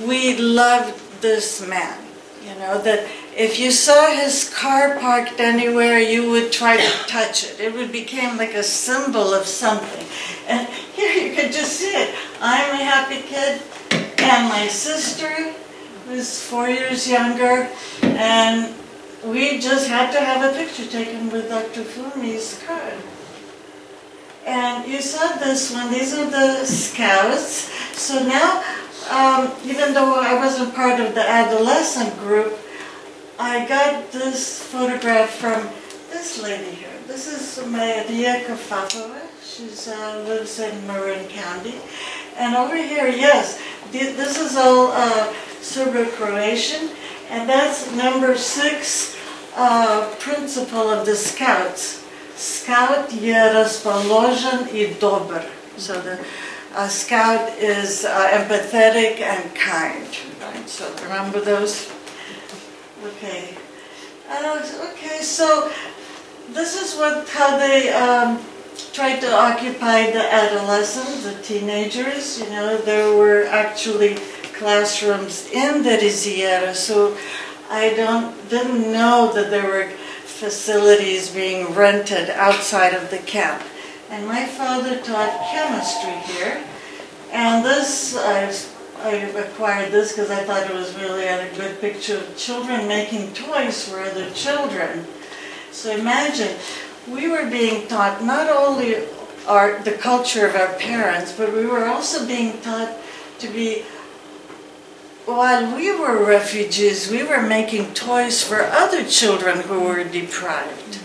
we loved this man, you know, that if you saw his car parked anywhere, you would try to touch it. It would become like a symbol of something. And here you could just see it. I'm a happy kid, and my sister was 4 years younger, and we just had to have a picture taken with Dr. Fumi's car. And you saw this one, these are the scouts. So now, even though I wasn't part of the adolescent group, I got this photograph from this lady here. This is Margaret Chernozubov. She lives in Marin County. And over here, yes, this is all Serbo-Croatian, and that's number 6 principle of the Scouts. Scout je raspoložen I dobar. So the scout is empathetic and kind. Right? So remember those? Okay. Okay. So this is how they tried to occupy the adolescents, the teenagers. You know, there were actually classrooms in the Riziera, so I didn't know that there were facilities being rented outside of the camp. And my father taught chemistry here, and this, I acquired this because I thought it was really a good picture of children making toys for other children. So imagine, we were being taught not only the culture of our parents, but we were also being taught to be, while we were refugees, we were making toys for other children who were deprived.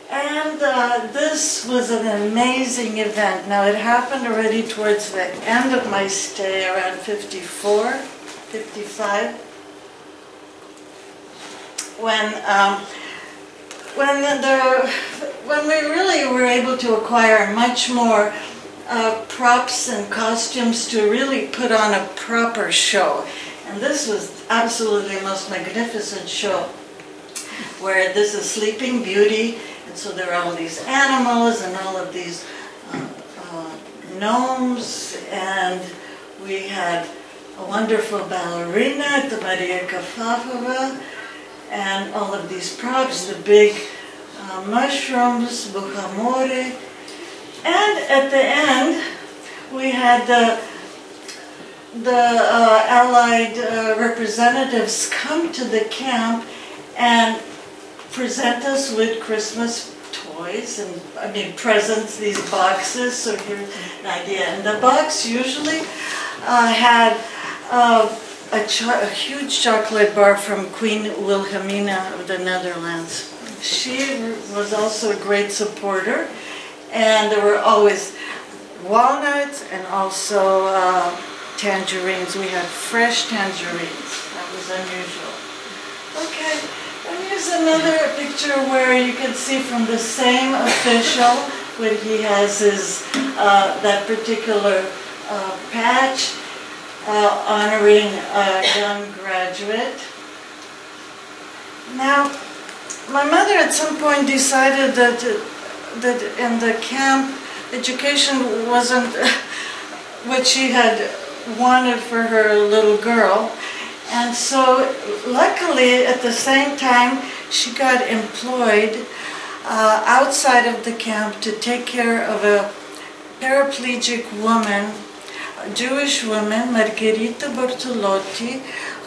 And this was an amazing event. Now, it happened already towards the end of my stay, around 55, when we really were able to acquire much more props and costumes to really put on a proper show. And this was absolutely the most magnificent show, where this is Sleeping Beauty, and so there are all these animals and all of these gnomes, and we had a wonderful ballerina, the Margaret Chernozubov, and all of these props, the big mushrooms, buchamore. And at the end, we had the Allied representatives come to the camp and present us with Christmas toys and, presents, these boxes. So here's an idea. And the box usually had a huge chocolate bar from Queen Wilhelmina of the Netherlands. She was also a great supporter. And there were always walnuts and also tangerines. We had fresh tangerines. That was unusual. Okay, and here's another picture where you can see from the same official when he has his that particular patch honoring a young graduate. Now, my mother at some point decided that in the camp, education wasn't what she had wanted for her little girl. And so, luckily, at the same time, she got employed outside of the camp to take care of a paraplegic woman, a Jewish woman, Margherita Bortolotti,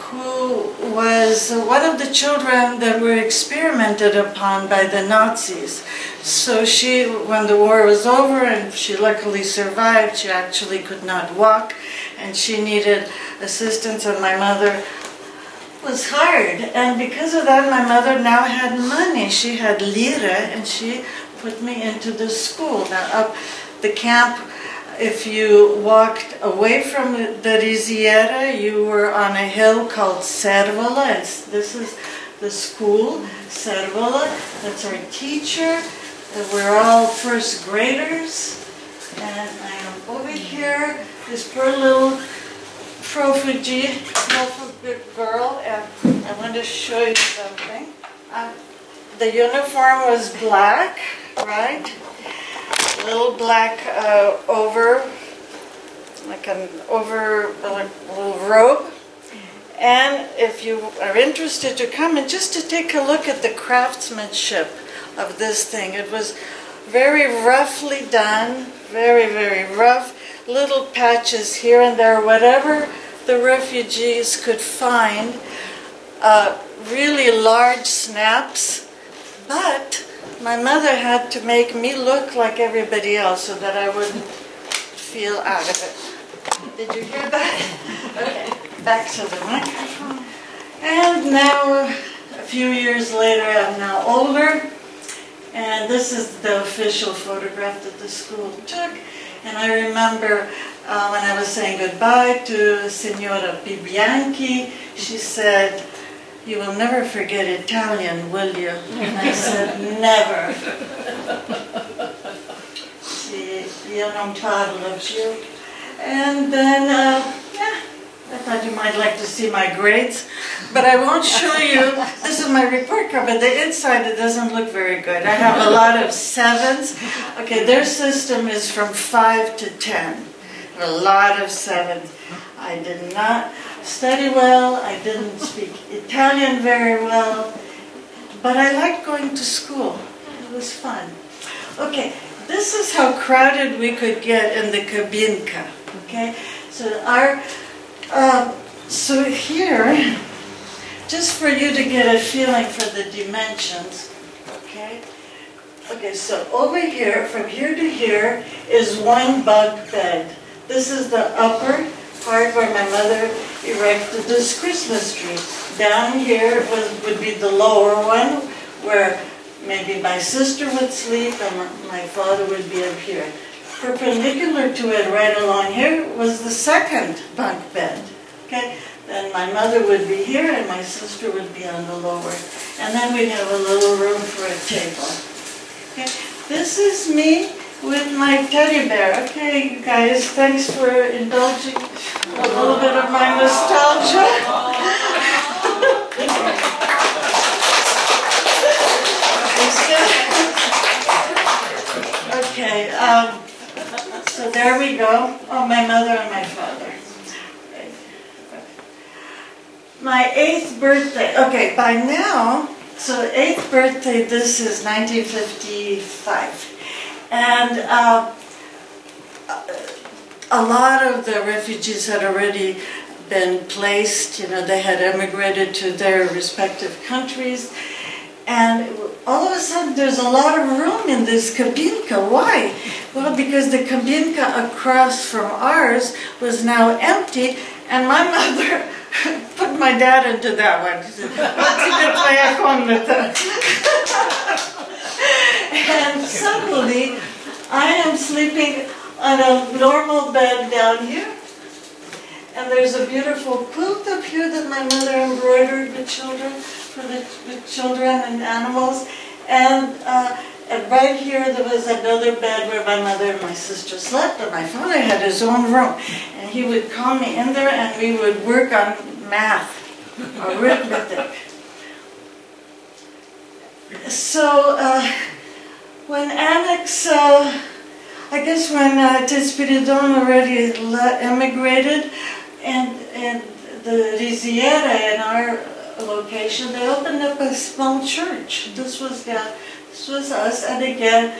who was one of the children that were experimented upon by the Nazis. So she, when the war was over and she luckily survived, she actually could not walk and she needed assistance, and my mother was hired. And because of that, my mother now had money. She had lira, and she put me into the school. Now, the camp if you walked away from the Riziera, you were on a hill called Servola, and this is the school, Servola. That's our teacher. We're all first graders. And I am over here, this poor little refugee girl, and I want to show you something. The uniform was black, right? Little black little robe. And if you are interested to come and just to take a look at the craftsmanship of this thing, it was very roughly done, very, very rough, little patches here and there, whatever the refugees could find, really large snaps, but my mother had to make me look like everybody else so that I wouldn't feel out of it. Did you hear that? Okay, back to the microphone. And now, a few years later, I'm now older, and this is the official photograph that the school took. And I remember when I was saying goodbye to Signora Bibianchi, she said, "You will never forget Italian, will you?" And I said, "Never." Io non parlo più. And then, I thought you might like to see my grades, but I won't show you. This is my report card, but the inside, it doesn't look very good. I have a lot of 7s. Okay, their system is from 5 to 10. A lot of 7s. I did not study well. I didn't speak Italian very well, but I liked going to school. It was fun. Okay, this is how crowded we could get in the kabinka. Okay, so so here, just for you to get a feeling for the dimensions. Okay. Okay, so over here, from here to here, is one bunk bed. This is the upper part where my mother erected this Christmas tree. Down here would be the lower one, where maybe my sister would sleep and my father would be up here. Perpendicular to it, right along here, was the second bunk bed. Okay, then my mother would be here and my sister would be on the lower. And then we'd have a little room for a table. Okay, this is me with my teddy bear. Okay, you guys, thanks for indulging a little bit of my nostalgia. Okay, so there we go. Oh, my mother and my father. My 8th birthday. Okay, by now, so 8th birthday, this is 1955. And a lot of the refugees had already been placed, they had emigrated to their respective countries. And all of a sudden, there's a lot of room in this kabinka. Why? Well, because the kabinka across from ours was now empty, and my mother put my dad into that one. She said, and suddenly, I am sleeping on a normal bed down here, and there's a beautiful quilt up here that my mother embroidered with children, for the children and animals, and right here there was another bed where my mother and my sister slept, and my father had his own room, and he would call me in there and we would work on math, arithmetic. So when Alex, I guess when Tespiridon already emigrated, and the Riziera in our location, they opened up a small church. This was us, and again,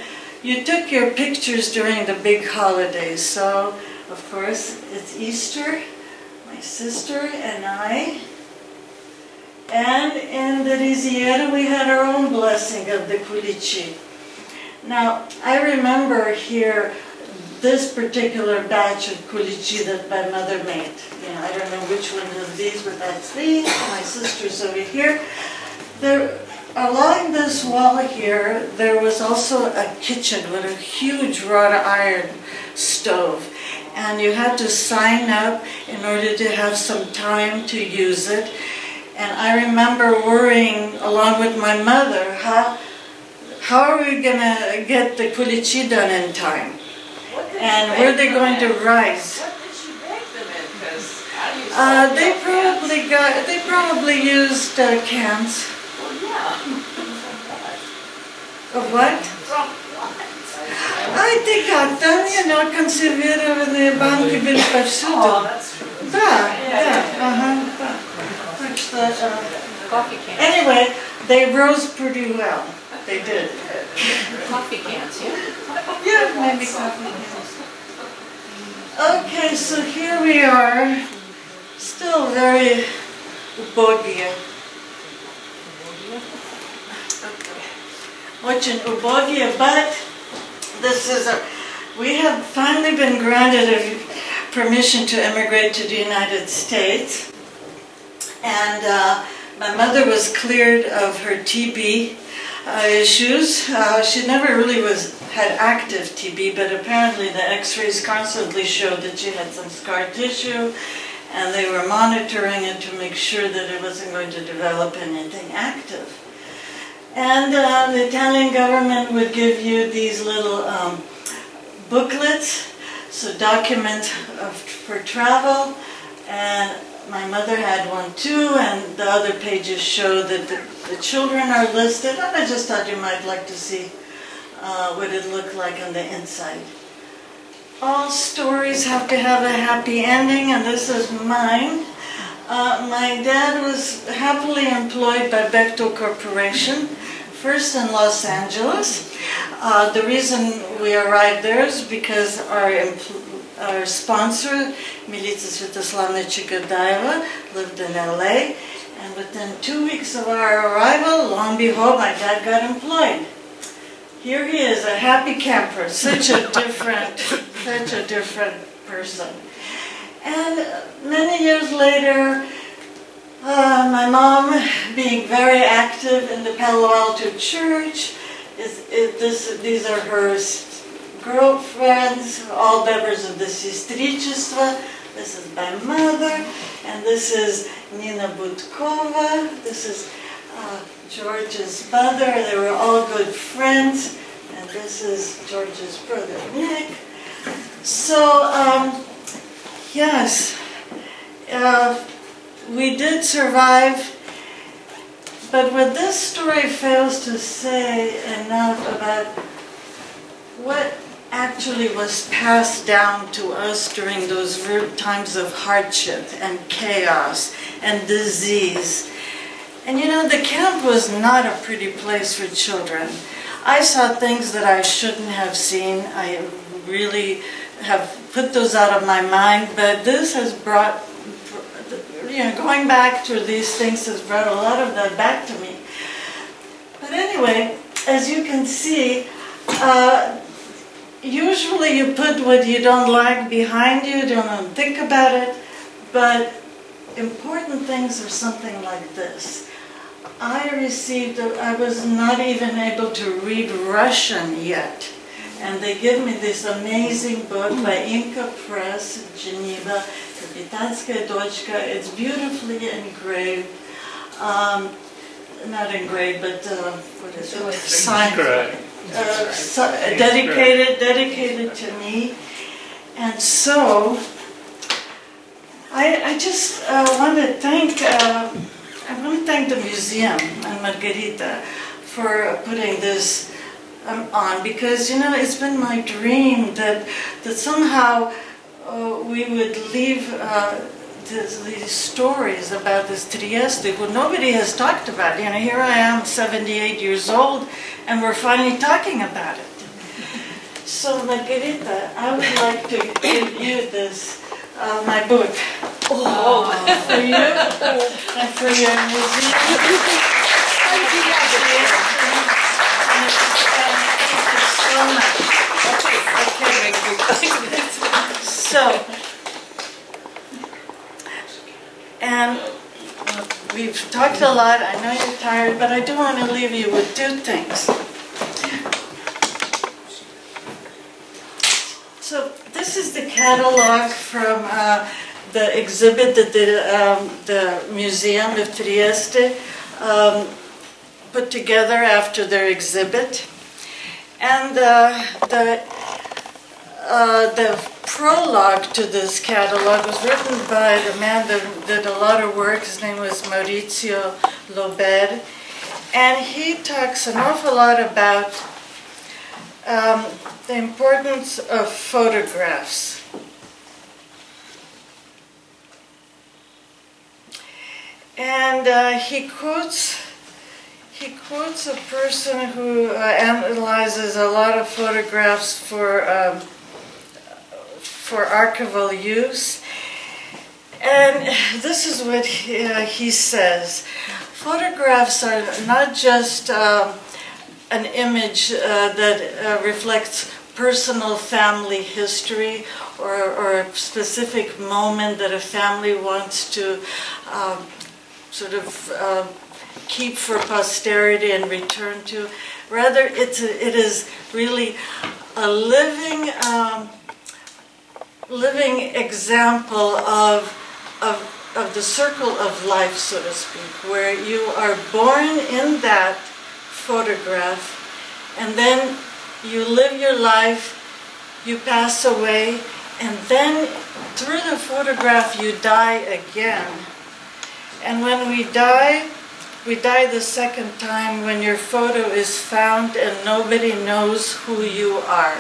you took your pictures during the big holidays. So, of course, it's Easter, my sister and I, and in the Riziera we had our own blessing of the kulichi. Now, I remember here this particular batch of kulichi that my mother made. I don't know which one of these, but that's these. My sister's over here. along this wall here, there was also a kitchen with a huge wrought iron stove. And you had to sign up in order to have some time to use it. And I remember worrying along with my mother, how are we going to get the kulichi done in time? And were they going to rise? What did she bake them in? Because I used They probably used cans. Well, yeah. Of what? From what? They got them, консервированные банки были повсюду. Да, да. Так что, Coffee cans. anyway, they rose pretty well. They did. Coffee cans, yeah? Yeah, maybe coffee cans. Okay, so here we are, still very убогие. Очень убогие, but we have finally been granted permission to immigrate to the United States. And my mother was cleared of her TB issues. She never really had active TB, but apparently the x-rays constantly showed that she had some scar tissue, and they were monitoring it to make sure that it wasn't going to develop anything active. And the Italian government would give you these little booklets, so documents for travel, and my mother had one too, and the other pages show that the children are listed, and I just thought you might like to see what it looked like on the inside. All stories have to have a happy ending, and this is mine. My dad was happily employed by Bechtel Corporation, first in Los Angeles. The reason we arrived there is because our sponsor, Milica Svetoslavna Chikadaeva, lived in LA, and within 2 weeks of our arrival, lo and behold, my dad got employed. Here he is, a happy camper, such a different person. And many years later, my mom, being very active in the Palo Alto church, these are her girlfriends, all members of the Sestrichество. This is my mother, and this is Nina Budkova. This is George's mother. They were all good friends, and this is George's brother, Nick. So, yes, we did survive, but what this story fails to say enough about what actually was passed down to us during those times of hardship and chaos and disease. And the camp was not a pretty place for children. I saw things that I shouldn't have seen. I really have put those out of my mind, but this has brought, going back to these things has brought a lot of that back to me. But anyway, as you can see, usually you put what you don't like behind you, don't think about it, but important things are something like this. I was not even able to read Russian yet, and they give me this amazing book by Inca Press, Geneva, Kapitanskaya Dochka. It's beautifully engraved, not engraved, but what is it? Signed. Dedicated to me. And so I just want to thank the museum and Margarita for putting this on, because it's been my dream that somehow we would leave these stories about this Trieste, who nobody has talked about. Here I am, 78 years old, and we're finally talking about it. So, Margarita, I would like to give you this, my book. Oh, for you and for your museum. Thank you so much. So, and we've talked a lot. I know you're tired, but I do want to leave you with two things. So this is the catalog from the exhibit that the Museum of Trieste put together after their exhibit. And the prologue to this catalog was written by the man that did a lot of work. His name was Maurizio Lober. And he talks an awful lot about the importance of photographs. And he quotes a person who analyzes a lot of photographs for archival use. And this is what he says. Photographs are not just an image that reflects personal family history or a specific moment that a family wants to sort of keep for posterity and return to. Rather, it is really a living example of the circle of life, so to speak, where you are born in that photograph, and then you live your life, you pass away, and then through the photograph you die again. And when we die the second time when your photo is found and nobody knows who you are.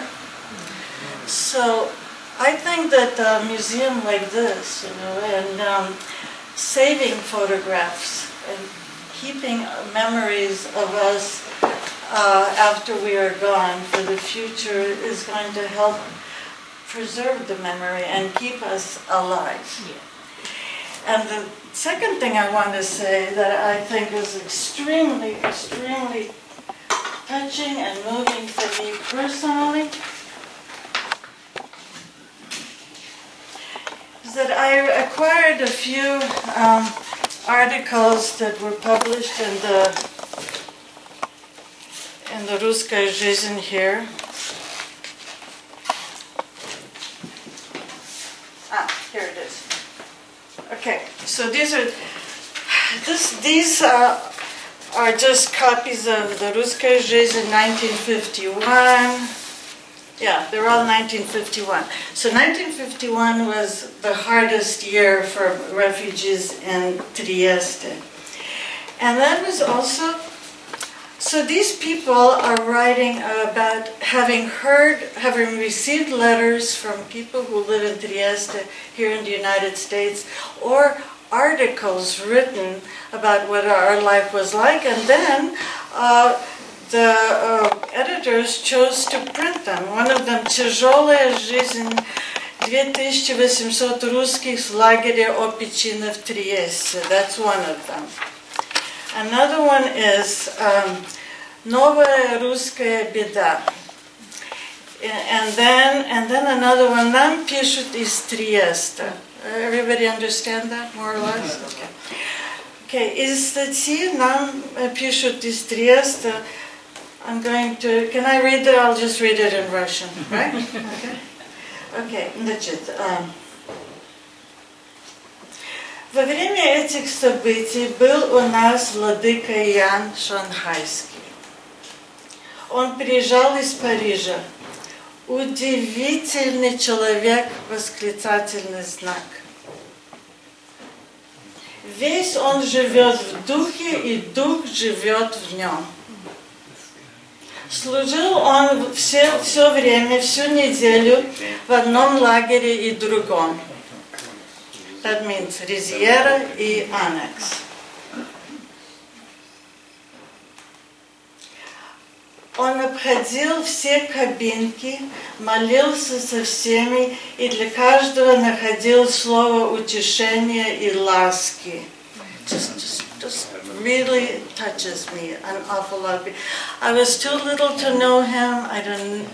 So I think that a museum like this, and saving photographs and keeping memories of us after we are gone for the future is going to help preserve the memory and keep us alive. Yeah. And the second thing I want to say that I think is extremely, extremely touching and moving for me personally is that I acquired a few articles that were published in the Ruskaya Жизнь here. Here it is. Okay, so these are just copies of the Ruskaya Жизнь 1951. Yeah, they're all 1951. So 1951 was the hardest year for refugees in Trieste. And that was also, so these people are writing about having received letters from people who live in Trieste here in the United States, or articles written about what our life was like, and then the editors chose to print them. One of them, «Тяжелая жизнь 2800 русских в лагере Опичино в Триесте». That's one of them. Another one is «Новая русская беда». And then another one, «Нам пишут из Триеста». Everybody understand that, more or less? Okay. Из статьи «Нам пишут из Триеста». I'm going to, can I read it? I'll just read it in Russian, right? Okay, значит. Во время этих событий был у нас владыка Ян Шанхайский. Он приезжал из Парижа. Удивительный человек, восклицательный знак. Весь он живет в духе, и дух живет в нем. Служил он все время, всю неделю в одном лагере и другом. That means Riziera и Annex. Он обходил все кабинки, молился со всеми и для каждого находил слово утешения и ласки. Just really touches me an awful lot. I was too little to know him. I didn't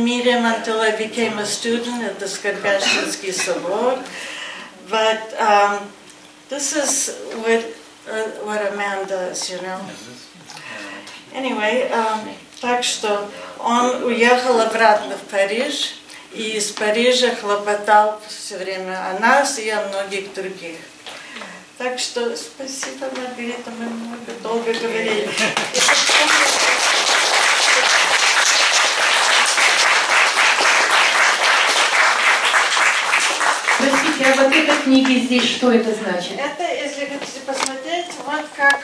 meet him until I became a student at the Skarbyachinsky Sabor. But this is what a man does, you know. Anyway, так что он уехал обратно в Париж, и из Парижа хлопотал все время о нас и о многих других. Так что спасибо, Маргарита, мы много долго говорили. Простите, а вот эта книга здесь, что это значит? Это, если хотите посмотреть, вот как...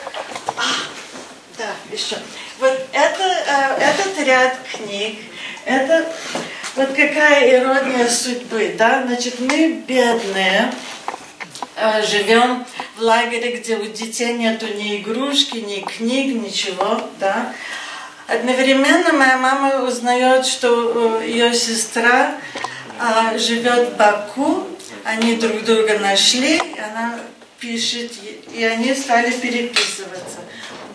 Да, еще. Вот этот ряд книг, это вот какая ирония судьбы, да? Значит, мы бедные, живем в лагере, где у детей нету ни игрушки, ни книг, ничего, да? Одновременно моя мама узнает, что ее сестра живет в Баку, они друг друга нашли, и она пишет, и они стали переписываться.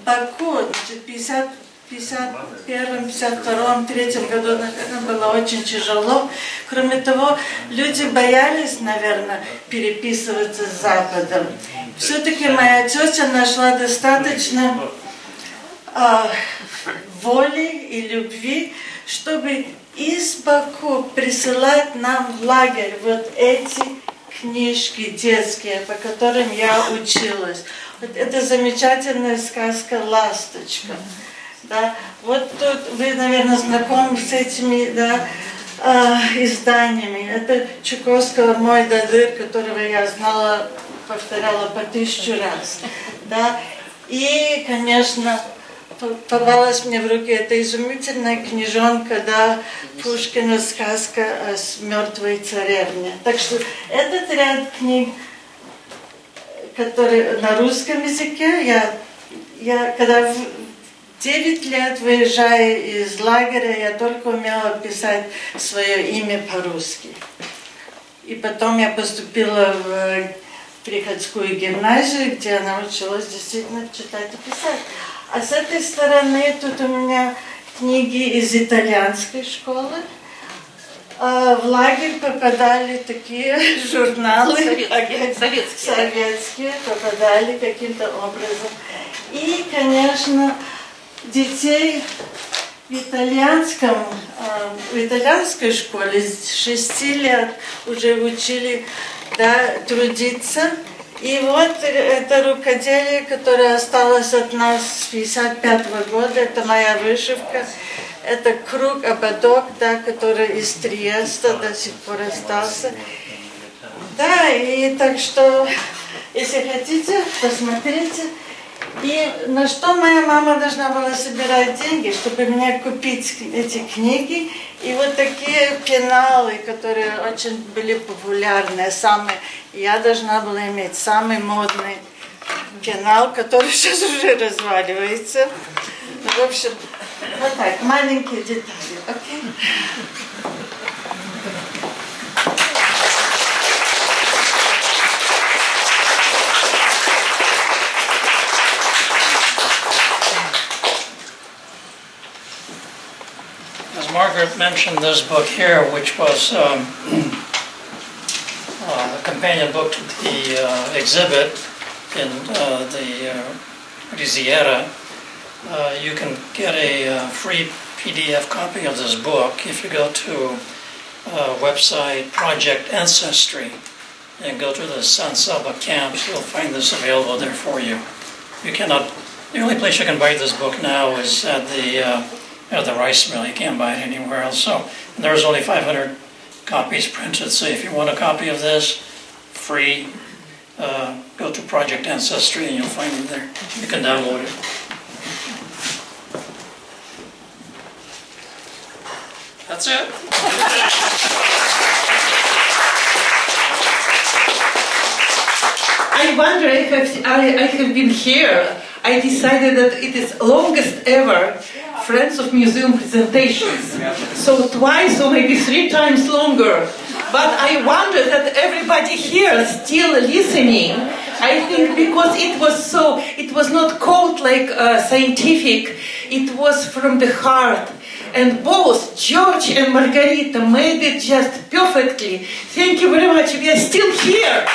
В Баку, значит, в 51-м, 52-м, 3-м году, наверное, было очень тяжело. Кроме того, люди боялись, наверное, переписываться с Западом. Все-таки моя тетя нашла достаточно воли и любви, чтобы из Баку присылать нам в лагерь вот эти книжки детские, по которым я училась. Вот это замечательная сказка «Ласточка». Да? Вот тут вы, наверное, знакомы с этими, да, изданиями. Это Чуковского «Мой Дадыр», которого я знала, повторяла по 1000 раз. Да? И, конечно, попалась мне в руки эта изумительная книжонка, да, Пушкина сказка о мертвой царевне. Так что этот ряд книг, который на русском языке, я когда в 9 лет, выезжая из лагеря, я только умела писать свое имя по-русски. И потом я поступила в приходскую гимназию, где я научилась действительно читать и писать. А с этой стороны тут у меня книги из итальянской школы. В лагерь попадали такие журналы, советские попадали каким-то образом. И, конечно, детей в итальянской школе с 6 лет уже учили, да, трудиться. И вот это рукоделие, которое осталось от нас с 1955 года, это моя вышивка. Это круг-ободок, да, который из Триеста до сих пор остался. Да, и так что, если хотите, посмотрите. И на что моя мама должна была собирать деньги, чтобы мне купить эти книги. И вот такие пеналы, которые очень были популярны, я должна была иметь самый модный пенал, который сейчас уже разваливается. В общем, вот так, маленькие детали, окей? As Margaret mentioned, this book here, which was a companion book to the exhibit in the Riziera, you can get a free PDF copy of this book if you go to website Project Ancestry and go to the San Saba camps. You'll find this available there for you. The only place you can buy this book now is at the rice mill. You can't buy it anywhere else. So there's only 500 copies printed. So if you want a copy of this, free, go to Project Ancestry and you'll find it there. You can download it. That's it. I wonder, I have been here. I decided that it is longest ever Friends of Museum presentations. So twice or maybe 3 times longer. But I wonder that everybody here is still listening. I think because it was not called like scientific, it was from the heart. And both George and Margarita made it just perfectly. Thank you very much. We are still here.